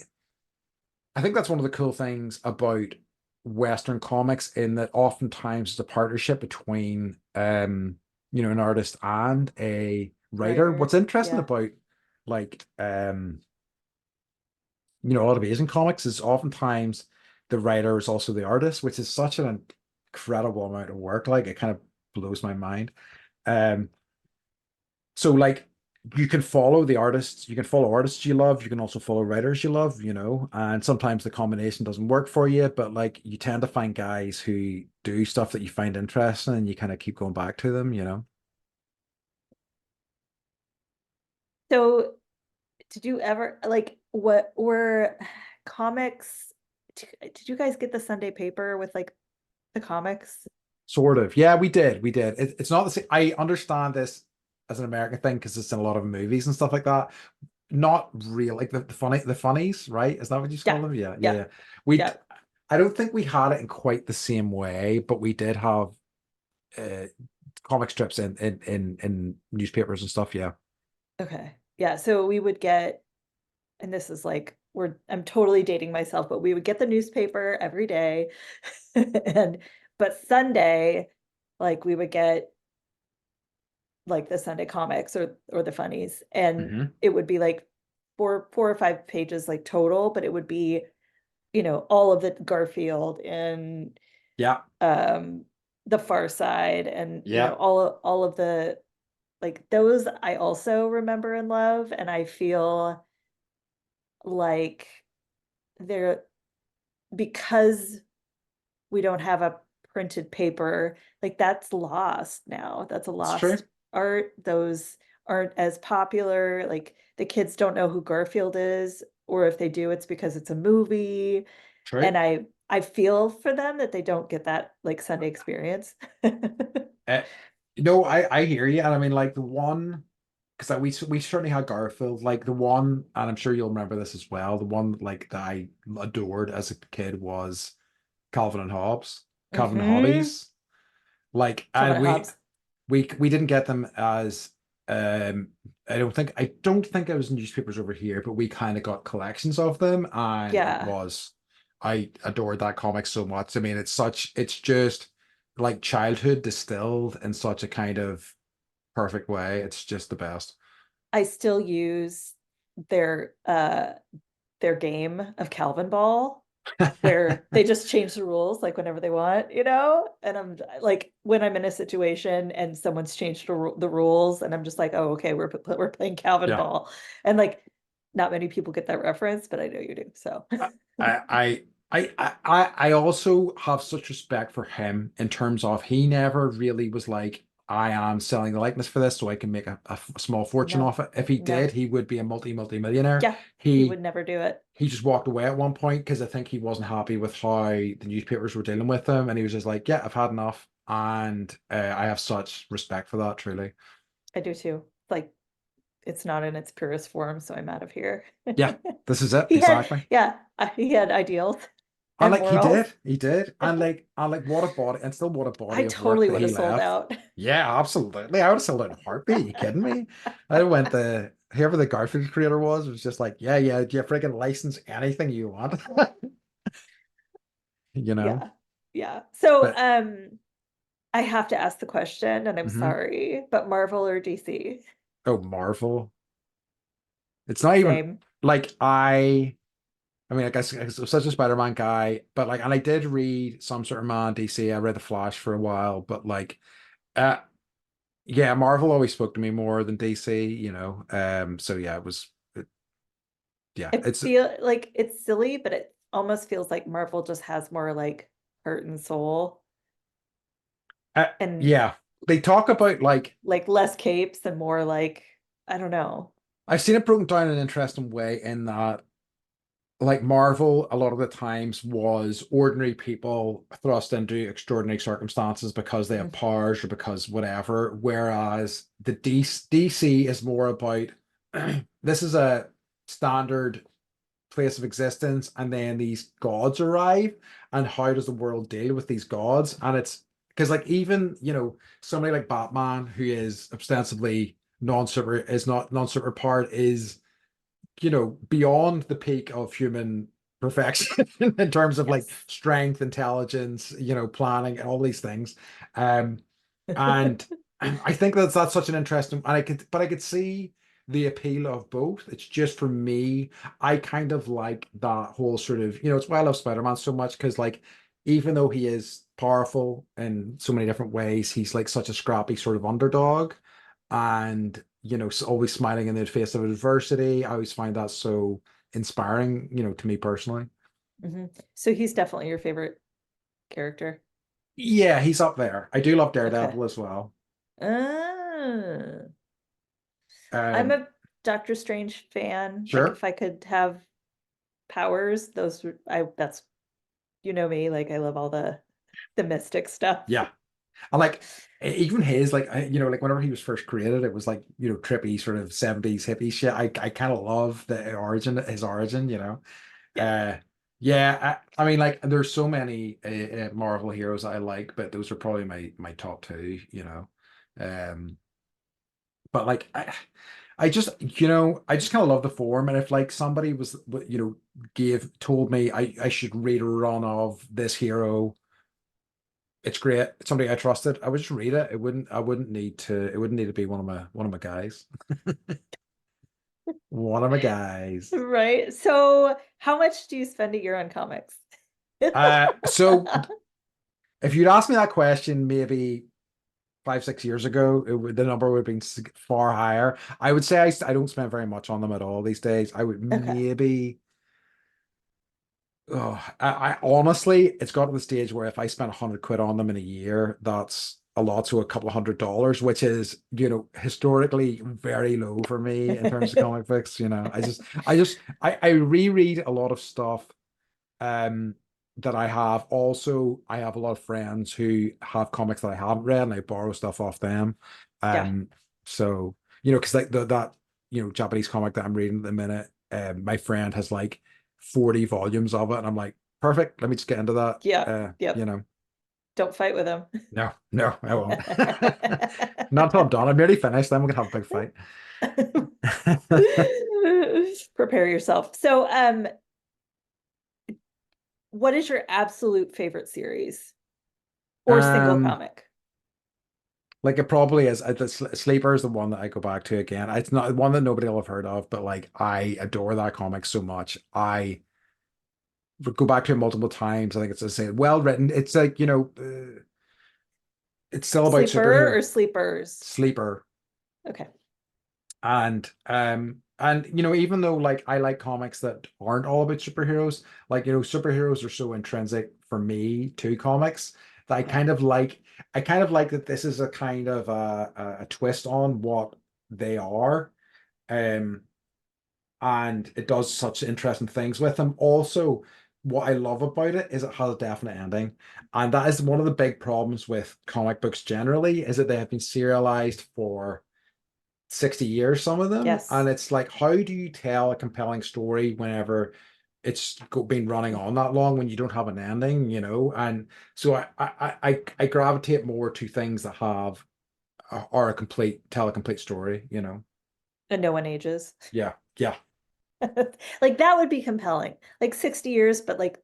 think that's one of the cool things about Western comics in that oftentimes it's a partnership between an artist and a writer. What's Writer. interesting Yeah. about like a lot of Asian comics is oftentimes the writer is also the artist, which is such an incredible amount of work. Like it kind of blows my mind. Um So like you can follow artists you love, you can also follow writers you love, and sometimes the combination doesn't work for you, but like you tend to find guys who do stuff that you find interesting and you kind of keep going back to them. So did you ever like what were comics? Did you guys get the Sunday paper with like the comics? Sort of. Yeah, we did. We did. It's not the same. I understand this as an American thing because it's in a lot of movies and stuff like that. Not real, like the funnies, right? Is that what you call Yeah. them? Yeah, yeah, Yeah. yeah. We, Yeah. I don't think we had it in quite the same way, but we did have uh, comic strips in newspapers and stuff. Yeah. Okay. Yeah. So we would get, and this is like I'm totally dating myself, but we would get the newspaper every day. And but Sunday, like we would get like the Sunday comics or the funnies, and Hmm. it would be like four or five pages like total, but it would be, all of the Garfield and Yeah. um the Far Side and Yeah. all of the like those I also remember and love, and I feel like they're because we don't have a printed paper, like that's lost now. That's a It's true. lost art. Those aren't as popular. Like the kids don't know who Garfield is, or if they do, it's because it's a movie. True. And I feel for them that they don't get that like Sunday experience. Uh, no, I hear you, and I mean like the one because we certainly had Garfield, like the one, and I'm sure you'll remember this as well. The one like that I adored as a kid was Calvin and Hobbes, Calvin and Hmm. Hobbies. Like, Calvin and and Hobbes. we didn't get them as um I don't think it was newspapers over here, but we kind of got collections of them, and Yeah. I adored that comic so much. I mean, it's just like childhood distilled in such a kind of perfect way. It's just the best. I still use their uh their game of Calvin Ball where they just change the rules like whenever they want, And I'm like, when I'm in a situation and someone's changed the rules, and I'm just like, oh, okay, we're playing Calvin Yeah. Ball, and like, not many people get that reference, but I know you do. So, I I I also have such respect for him in terms of he never really was like, I am selling the likeness for this so I can make a small fortune no, off it. If he no, did, he would be a multi-millionaire. yeah, he He would never do it. he just walked away at one point because I think he wasn't happy with how the newspapers were dealing with him, and he was just like, yeah, I've had enough. And I have such respect for that, truly. I do too. Like, it's not in its purest form, so I'm out of here. Yeah, this is it, He had, exactly. yeah, he had ideals. And and like morals. he did, and like what a body, and still what a I body of work totally that would he have sold left. out. Yeah, absolutely. I would have sold out in a heartbeat. You kidding me? I went the whoever the Garfield creator was just like, yeah, yeah, you freaking license anything you want, you know. Yeah. Yeah. So, But I have to ask the question, and I'm mhm. sorry, but Marvel or DC? Oh, Marvel. It's not even Same. like I mean, I guess I'm such a Spider-Man guy, but like, and I did read some sort of man DC. I read The Flash for a while, but like, uh, yeah, Marvel always spoke to me more than DC, you know. So yeah, yeah, I it's feel like it's silly, but it almost feels like Marvel just has more like heart and soul and yeah. They talk about like less capes and more like, I don't know. I've seen it broken down in an interesting way in that like Marvel, a lot of the times was ordinary people thrust into extraordinary circumstances because they have Mhm. powers or because whatever. Whereas the DC is more about this is a standard place of existence, and then these gods arrive, and how does the world deal with these gods? And it's because like even somebody like Batman, who is ostensibly non-super is not non-super powered, is beyond the peak of human perfection in terms of like Yes. strength, intelligence, planning, and all these things. Um, and I think that's such an interesting, and I could see the appeal of both. It's just for me, I kind of like that whole sort of, it's why I love Spider-Man so much because like even though he is powerful in so many different ways, he's like such a scrappy sort of underdog and always smiling in the face of adversity. I always find that so inspiring, to me personally. So he's definitely your favorite character. Yeah, he's up there. I do love Okay. Daredevil as well. Ah, I'm Um, a Doctor Strange fan. Like sure. if I could have powers, that's you know me, like I love all the mystic stuff. Yeah. And like even his like like whenever he was first created, it was like trippy sort of 70s hippie shit. I kind of love the origin, his origin, Yeah. Uh yeah, I mean like there's so many Marvel heroes I like, but those are probably my top two. Um but like I just kind of love the form, and if like somebody was gave told me I should read a run of this hero, it's great, it's somebody I trusted, I would just read it. It wouldn't need to be one of my guys. One of my guys. Right. So how much do you spend a year on comics? So if you'd asked me that question maybe 5, 6 years ago, the number would have been far higher. I would say I don't spend very much on them at all these days. I would Okay. maybe Oh, I honestly, it's got to the stage where if I spent 100 quid on them in a year, that's a lot to a couple of $100, which is, historically very low for me in terms of comic books. I reread a lot of stuff um that I have. Also, I have a lot of friends who have comics that I haven't read, and I borrow stuff off them. Yeah. Um, so because like that Japanese comic that I'm reading at the minute, my friend has like 40 volumes of it, and I'm like, perfect. Let me just get into that. Yeah. Uh, you Yep. know, Don't fight with him. no, no, I won't. Not until I'm done. I'm nearly finished. Then we're gonna have a big fight. Prepare yourself. So, what is your absolute favorite series or single Um, comic? Like it probably is. Sleeper is the one that I go back to again. It's not one that nobody will have heard of, but like I adore that comic so much. I would go back to it multiple times. I think it's the same, well written. It's like it's still about Sleeper superhero or sleepers? sleeper, Okay. and even though like I like comics that aren't all about superheroes, like superheroes are so intrinsic for me to comics that Yeah. I kind of like that this is a kind of a twist on what they are. Um, and it does such interesting things with them. Also, what I love about it is it has a definite ending, and that is one of the big problems with comic books generally, is that they have been serialized for 60 years, some of them, and Yes. it's like, how do you tell a compelling story whenever been running on that long when you don't have an ending, you know. And so I gravitate more to things that have are a complete tell a complete story, you know. And no one ages. Yeah, yeah, Like that would be compelling. Like 60 years, but like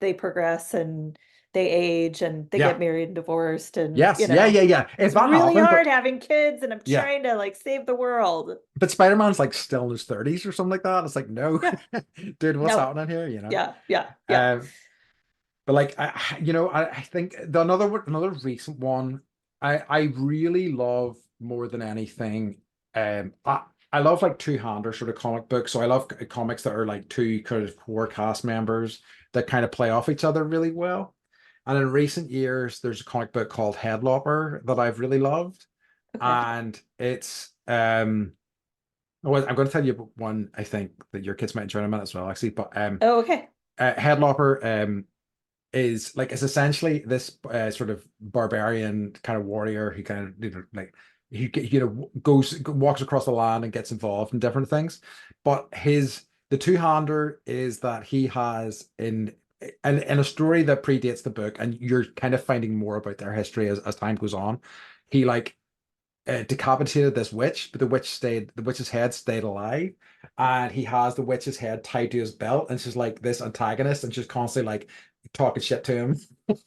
they progress and they age and they get yeah. married and divorced and Yes, yeah, yeah, yeah. If it's that really happened, hard but having kids and I'm yeah, trying to like save the world. but Spider-Man's like still in his 30s or something like that. It's like, no, Yeah. dude, what's No. happening here, you know? Yeah. Yeah. Yeah. Um, but like I think another recent one I really love more than anything. I love like two-hander sort of comic books. So I love comics that are like two kind of core cast members that kind of play off each other really well. And in recent years, there's a comic book called Headlopper that I've really loved. Okay. And it's well, I'm going to tell you about one I think that your kids might enjoy in a minute as well, actually. But Oh, okay. Headlopper is like it's essentially this sort of barbarian kind of warrior who kind of like goes walks across the land and gets involved in different things. But his the two-hander is that he has in a story that predates the book, and you're kind of finding more about their history as time goes on. He like decapitated this witch, but the witch's head stayed alive. And he has the witch's head tied to his belt, and she's like this antagonist, and she's constantly like talking shit to him.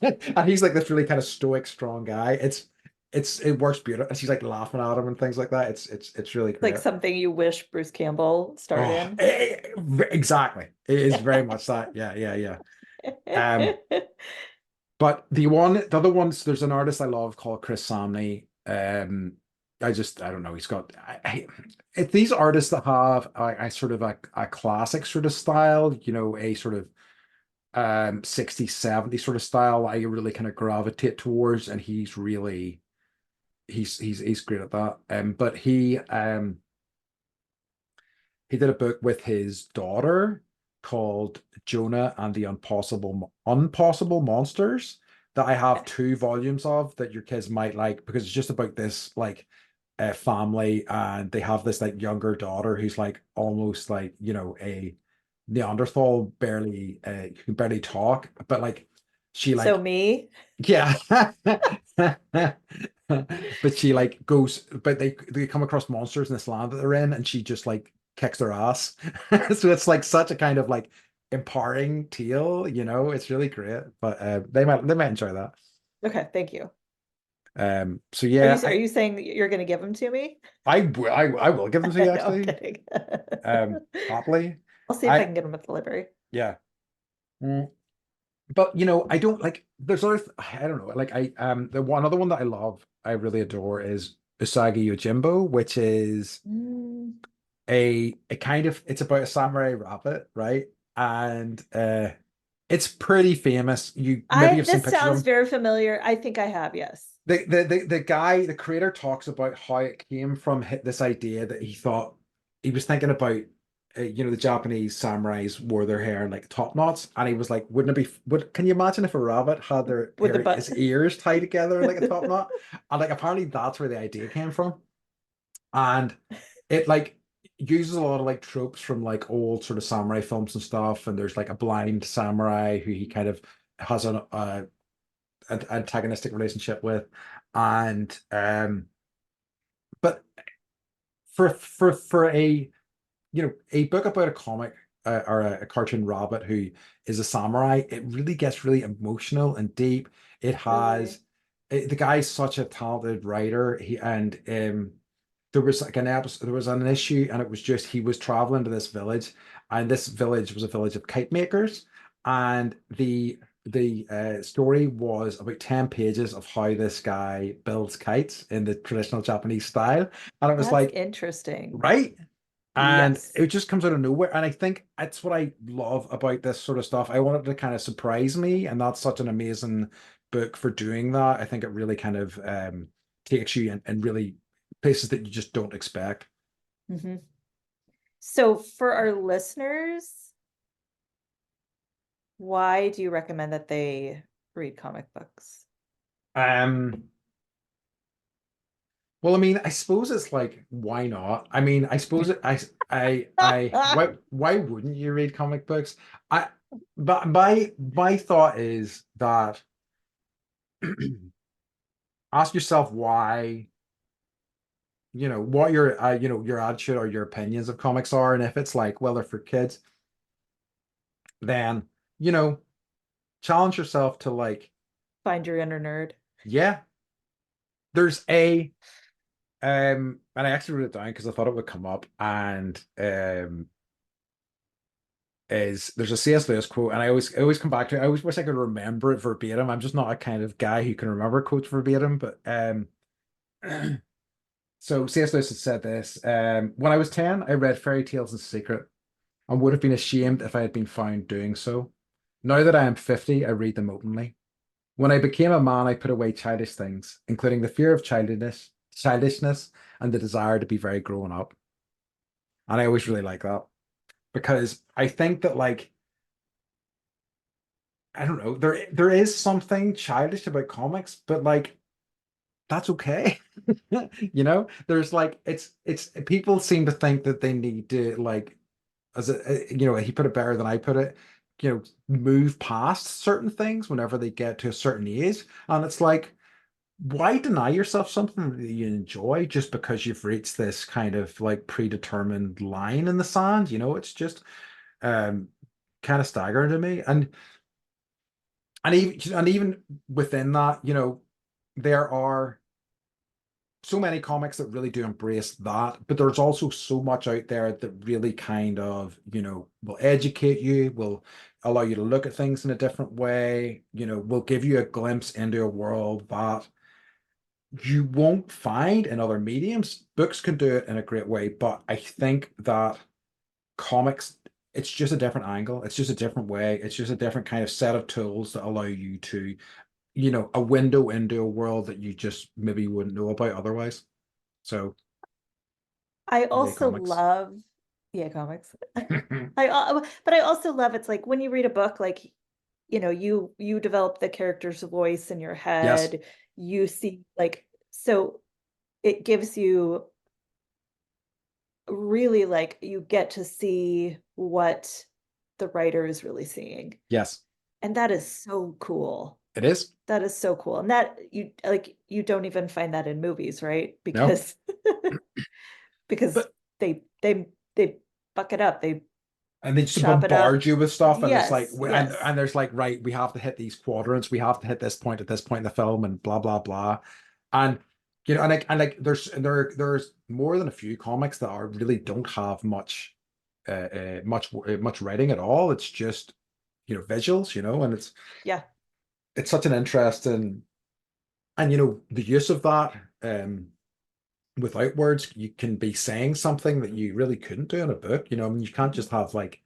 And he's like this really kind of stoic, strong guy. It works beautiful. And she's like laughing at him and things like that. It's really Like great. something you wish Bruce Campbell starred Oh, in. exactly. It is very much that. Yeah, yeah, yeah. Um, But the other ones, there's an artist I love called Chris Samney. I don't know. He's got these artists that have a sort of a classic sort of style, you know, a sort of 60s, 70s sort of style I really kind of gravitate towards, and he's really he's great at that. But he did a book with his daughter called Jonah and the Impossible Monsters that I have Okay. two volumes of that your kids might like because it's just about this like family, and they have this like younger daughter who's like almost like a Neanderthal, barely who can barely talk, but like she So like me, yeah. But she like goes, but they come across monsters in this land that they're in, and she just like kicks their ass. So it's like such a kind of like empowering tale, you know, it's really great. But they might enjoy that. okay, thank you. So Are yeah, are you saying that you're going to give them to me? I will give them to you No, I'm actually. kidding. Happily. I'll see if I I can get them at the library. Yeah. Mm. But I don't like there's I don't know, like the one other one that I love, I really adore is Usagi Yojimbo, which is Mm, a kind of it's about a samurai rabbit, right? And it's pretty famous. You maybe have seen this pictures of sounds him. very familiar. I think I have, yes. The creator talks about how it came from this idea that he thought he was thinking about the Japanese samurais wore their hair in like top knots, and he was like, wouldn't it be would can you imagine if a rabbit had With the butt. his ears tied together in like a top knot? And like apparently that's where the idea came from. And it like uses a lot of like tropes from like old sort of samurai films and stuff, and there's like a blind samurai who he kind of has an antagonistic relationship with. And but for a book about a comic or a cartoon rabbit who is a samurai, it really gets really emotional and deep. It Really? has the guy's such a talented writer. There was like there was an issue, and it was just he was traveling to this village, and this village was a village of kite makers, and the story was about 10 pages of how this guy builds kites in the traditional Japanese style. And it was That's like, interesting. right? And Yes. it just comes out of nowhere. And I think that's what I love about this sort of stuff. I wanted to kind of surprise me, and that's such an amazing book for doing that. I think it really kind of takes you in really places that you just don't expect. Hmm. So for our listeners, why do you recommend that they read comic books? Um, Well, I mean, I suppose it's like, why not? I mean, I suppose why wouldn't you read comic books? I, but my thought is that ask yourself why, what your, your attitude or your opinions of comics are, and if it's like, well, they're for kids, then, you know, challenge yourself to like, Find your inner nerd. yeah, there's and I actually wrote it down because I thought it would come up, and is there's a C.S. Lewis quote, and I always come back to it. I always wish I could remember it verbatim. I'm just not a kind of guy who can remember quotes verbatim, but so C.S. Lewis has said this. When I was 10, I read fairy tales in secret and would have been ashamed if I had been found doing so. Now that I am 50, I read them openly. When I became a man, I put away childish things, including the fear of childishness, and the desire to be very grown up. And I always really like that because I think that like I don't know, there is something childish about comics, but like that's okay. There's like it's people seem to think that they need to like he put it better than I put it, move past certain things whenever they get to a certain age. And it's like, why deny yourself something that you enjoy just because you've reached this kind of like predetermined line in the sand? It's just um kind of staggering to me. And even within that, there are so many comics that really do embrace that, but there's also so much out there that really kind of, will educate you, will allow you to look at things in a different way, will give you a glimpse into a world that you won't find in other mediums. Books can do it in a great way, but I think that comics, it's just a different angle. It's just a different way. It's just a different kind of set of tools that allow you to, a window into a world that you just maybe wouldn't know about otherwise. So, I yay, also comics. love, yeah, comics. But I also love it's like when you read a book, like, you develop the character's voice in your Yes. head. You see, like, so it gives you really like you get to see what the writer is really seeing. Yes. And that is so cool. It is. That is so cool. And that you don't even find that in movies, right? No. Because But they buck it up. They and they just chop it bombard up. you with stuff, and it's like, Yes, and yes. and there's like, right, we have to hit these quadrants, we have to hit this point at this point in the film, and blah blah blah, and and like there's more than a few comics that are really don't have much writing at all. It's just visuals, and Yeah. it's such an interesting, and the use of that without words, you can be saying something that you really couldn't do in a book. I mean, you can't Mhm. just have like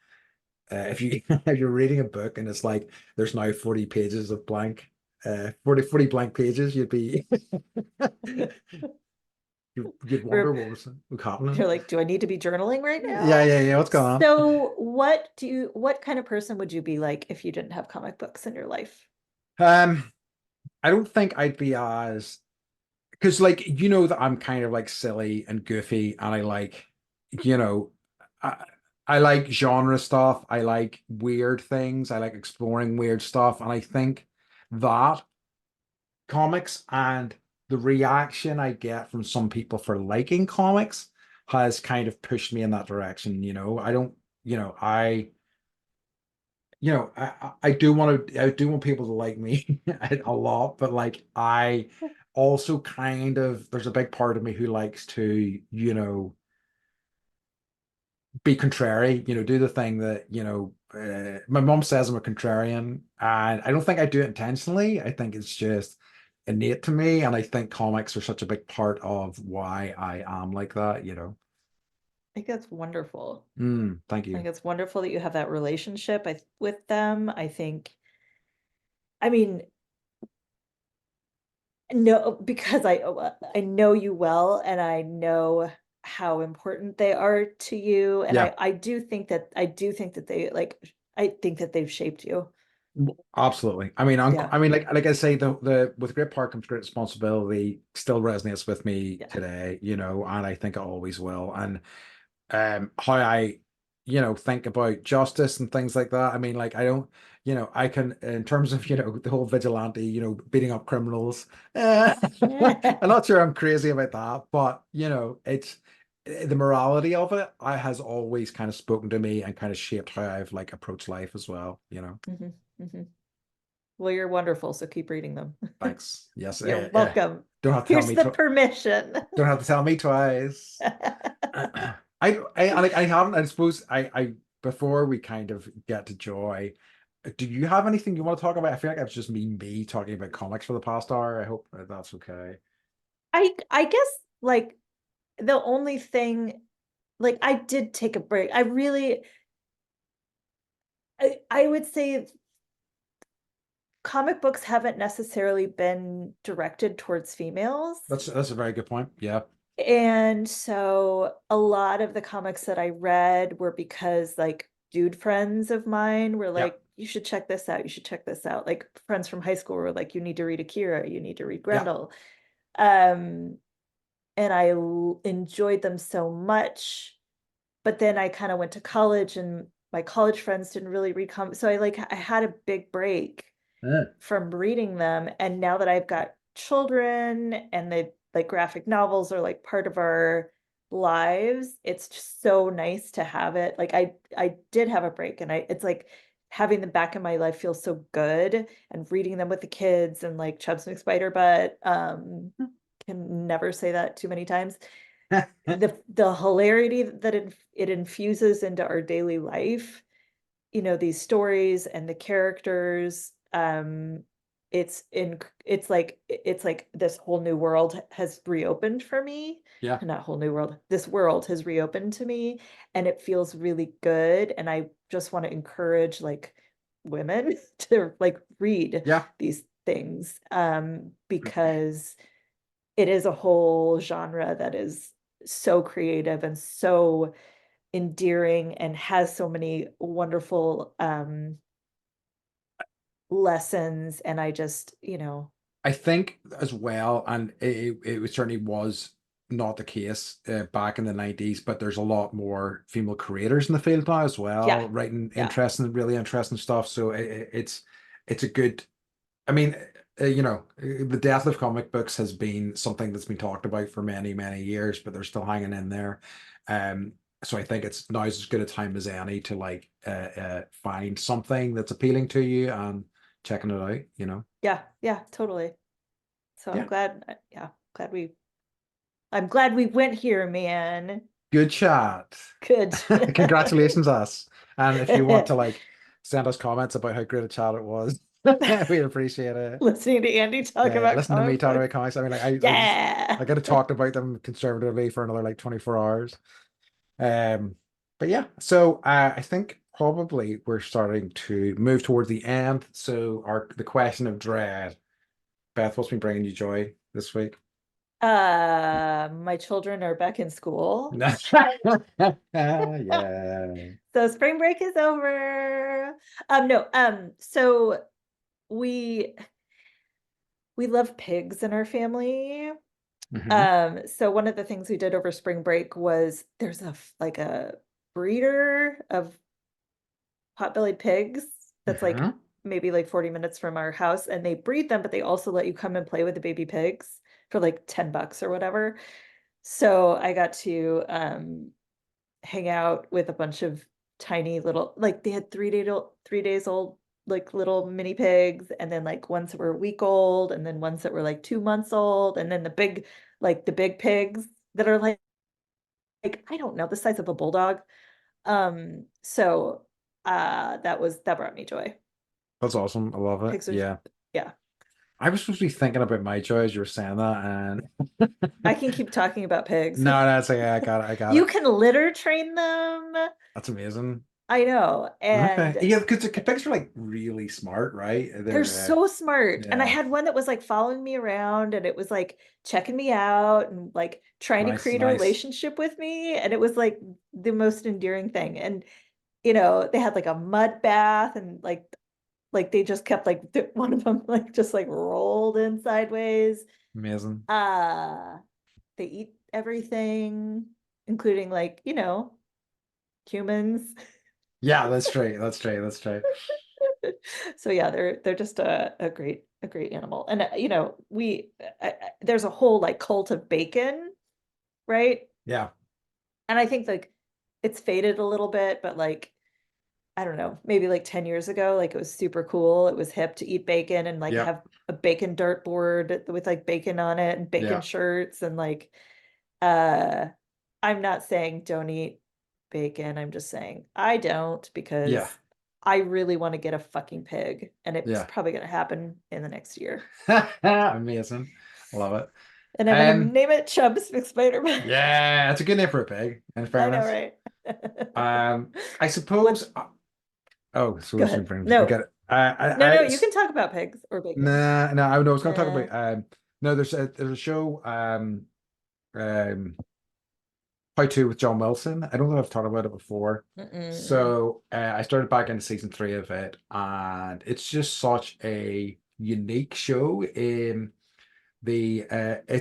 if you if you're reading a book and it's like there's now 40 pages of blank 40 blank pages, you'd wonder Or what was happening. you're like, do I need to be journaling right Yeah, now? yeah, yeah. What's going on? So what kind of person would you be like if you didn't have comic books in your life? Um, I don't think I'd be as because like that I'm kind of like silly and goofy and I like you know I, I like genre stuff. I like weird things. I like exploring weird stuff. And I think that comics and the reaction I get from some people for liking comics has kind of pushed me in that direction. I don't, I do want people to like me a lot, but like I also kind of there's a big part of me who likes to, be contrary, do the thing that, my mom says I'm a contrarian, and I don't think I do it intentionally. I think it's just innate to me, and I think comics are such a big part of why I am like that. I think that's wonderful. Thank I think you. it's wonderful that you have that relationship with them. I think, I mean, no, because I know you well and I know how important they are to you. And Yeah. I do think that they like I think that they've shaped you. Absolutely. I mean, Yeah, I mean, like I say, the with great power comes great responsibility still resonates with me yeah. today, and I think it always will. And how I, think about justice and things like that. I mean, like I don't, I can in terms of, the whole vigilante, beating up criminals. I'm not sure I'm crazy about that, but it's the morality of it I has always kind of spoken to me and kind of shaped how I've like approached life as well. hmm hmm Well, you're wonderful, so keep reading them. Thanks. Yes. You're welcome. Don't have to tell Here's me the to permission. don't have to tell me twice. I haven't. I suppose before we kind of get to Joy, do you have anything you want to talk about? I feel like it's just me talking about comics for the past hour. I hope that's okay. I guess like the only thing, like I did take a break. I would say comic books haven't necessarily been directed towards females. That's a very good point. Yeah. And so a lot of the comics that I read were because like dude friends of mine were Yeah. like, you should check this out. You should check this out. Like friends from high school were like, you need to read Akira, you need to read Yeah. Grendel. Um, and enjoyed them so much. But then I kind of went to college and my college friends didn't really read comics. So I had a big break Yeah. from reading them. And now that I've got children and the like graphic novels are like part of our lives, it's just so nice to have it. Like I did have a break and it's like having them back in my life feels so good and reading them with the kids and like Chubbs McSpider can never say that too many times. The hilarity that it infuses into our daily life, these stories and the characters, it's like this whole new world has reopened for me. Yeah. Not whole new world, this world has reopened to me and it feels really good, and I just want to encourage like women to like read Yeah. these things, because it is a whole genre that is so creative and so endearing and has so many wonderful lessons, and I just, I think as well, and it certainly was not the case back in the 90s, but there's a lot more female creators in the field now as yeah, well, writing yeah, really interesting stuff. So it's a good. I mean, the death of comic books has been something that's been talked about for many, many years, but they're still hanging in there. Um, so I think it's now as good a time as any to like find something that's appealing to you and checking it out. yeah, yeah, totally. So Yeah. yeah, I'm glad we went here, man. Good chat. Good. Congratulations, us. And if you want to like send us comments about how great a chat it was, we appreciate it. Listening to Andy talk about Listen to me comic talk about books. comics. I mean, like Yeah. I could have talked about them conservatively for another like 24 hours. Um, but yeah, so I think probably we're starting to move towards the end. So the question of dread. Beth, what's been bringing you joy this week? My children are back in school. Yeah. So spring break is over. No, so we we love pigs in our family. Hmm. So one of the things we did over spring break was there's like a breeder of pot-bellied pigs that's like Hmm. maybe like 40 minutes from our house, and they breed them, but they also let you come and play with the baby pigs for like $10 or whatever. So I got to hang out with a bunch of tiny little, like they had 3 days old, like little mini pigs, and then like ones that were a week old, and then ones that were like 2 months old, and then the big pigs that are like I don't know, the size of a bulldog. So that brought me joy. That's awesome. I love it. Pigs are, Yeah. yeah. I was supposed to be thinking about my joy as you were saying that, and I can keep talking about pigs. no, that's okay. I got it. I got You it. can litter train them. That's amazing. I know. Okay. And Yeah, because the pigs are like really smart, right? they're They're so smart. And I yeah, had one that was like following me around and it was like checking me out and like trying to nice, create a nice. relationship with me. And it was like the most endearing thing. And, they had like a mud bath and like Like they just kept like one of them like just like rolled in sideways. Amazing. Uh they eat everything, including like, humans. Yeah, that's true. That's true. That's true. So yeah, they're just a great animal. And there's a whole like cult of bacon, right? Yeah. And I think like it's faded a little bit, but like I don't know, maybe like 10 years ago, like it was super cool. It was hip to eat bacon and like Yep. have a bacon dartboard with like bacon on it and bacon Yeah. shirts and like uh I'm not saying don't eat bacon. I'm just saying I don't Yeah. because I really want to get a fucking pig and it's Yeah. probably gonna happen in the next year. Amazing. Love it. And I'm gonna Um, name it Chubbs McSpider-Man. yeah, it's a good name for a pig, in I know, fairness. right? I What? suppose. Oh, so Go what's your ahead. brain? No, Get it. no, you can talk about pigs or bacon. Nah, no, I was going to talk Nah. about. No, there's a show. Um, How to with John Wilson. I don't know if I've talked about it before. Mm-mm. So I started back into season three of it, and it's just such a unique show. It's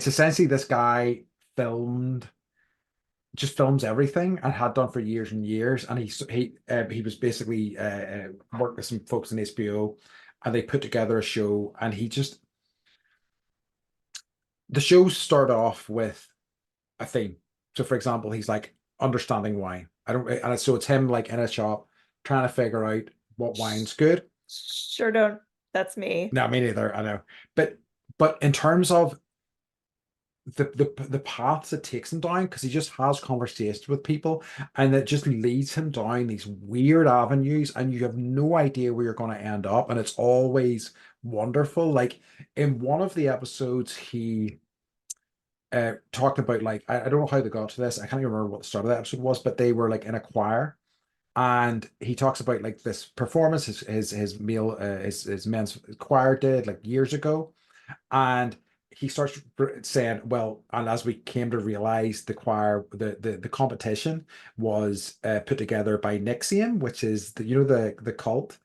essentially this guy filmed just films everything and had done for years and years. And he was basically worked with some folks in HBO, and they put together a show. And the show started off with a theme. So, for example, he's like understanding wine. I don't, and so it's him like in a shop trying to figure out what wine's good. Sure don't. That's me. No, me neither. I know, but in terms of the paths it takes him down, because he just has conversations with people, and it just leads him down these weird avenues, and you have no idea where you're going to end up, and it's always wonderful. Like in one of the episodes, he talked about like I don't know how they got to this. I can't even remember what the start of the episode was, but they were like in a choir, and he talks about like this performance his male his men's choir did like years ago, and he starts saying, well, and as we came to realize, the choir, the competition was put together by Nixium, which is the cult.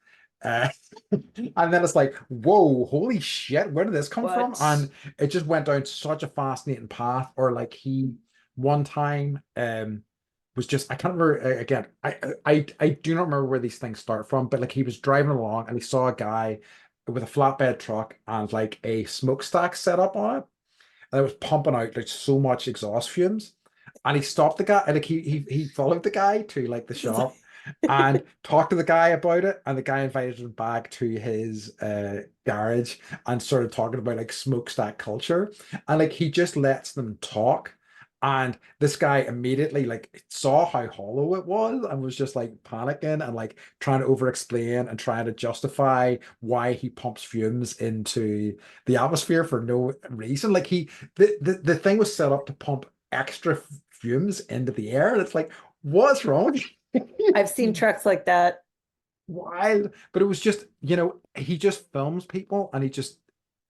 Uh, and then it's like, whoa, holy shit, where did this come from? What? And it just went down such a fascinating path. Or like he one time was just I can't remember again. I do not remember where these things start from, but like he was driving along and he saw a guy with a flatbed truck and like a smokestack set up on it, and it was pumping out like so much exhaust fumes. And he stopped the guy, and like he followed the guy to like the shop and talked to the guy about it, and the guy invited him back to his garage and started talking about like smokestack culture, and like he just lets them talk. And this guy immediately like saw how hollow it was and was just like panicking and like trying to over explain and trying to justify why he pumps fumes into the atmosphere for no reason. Like the thing was set up to pump extra fumes into the air. And it's like, what's wrong with I've seen you? trucks like that. Wild. But it was just, he just films people and he just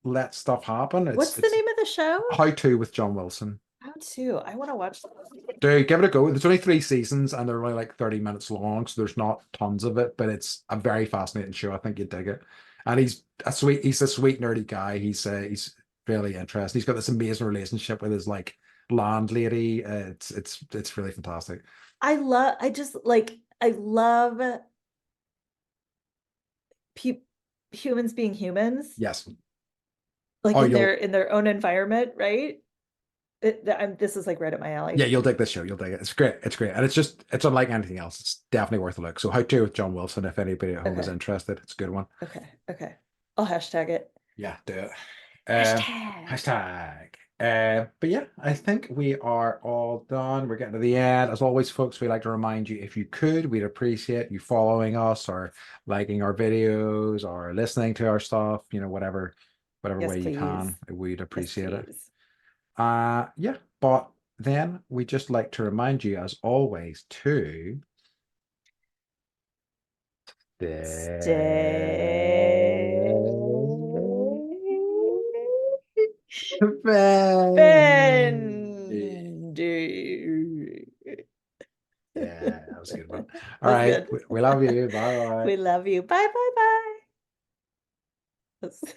lets stuff happen. It's What's the it's name of the show? How to with John Wilson. How to? I want to watch that. Dude, give it a go. There's only three seasons and they're only like 30 minutes long, so there's not tons of it, but it's a very fascinating show. I think you'd dig it. And he's a sweet, nerdy guy. He's really interesting. He's got this amazing relationship with his like landlady. It's really fantastic. I love pe humans being humans, Yes. like Oh, in their you'll in their own environment, right? This is like right up my alley. yeah, you'll dig this show. You'll dig it. It's great. It's great. And it's unlike anything else. It's definitely worth a look. So How to with John Wilson, if anybody at home is Okay, interested, it's a good one. okay. I'll hashtag it. Yeah, do it. Hashtag. Hashtag. But yeah, I think we are all done. We're getting to the end. As always, folks, we'd like to remind you if you could, we'd appreciate you following us or liking our videos or listening to our stuff, whatever Yes, way you please. can. We'd Yes, appreciate it. please. Yeah, but then we just like to remind you, as always, to Bendy. Bendy. Yeah, that was a good one. All That was right. good. We love you. Bye bye. We love you. Bye, bye, bye. That's-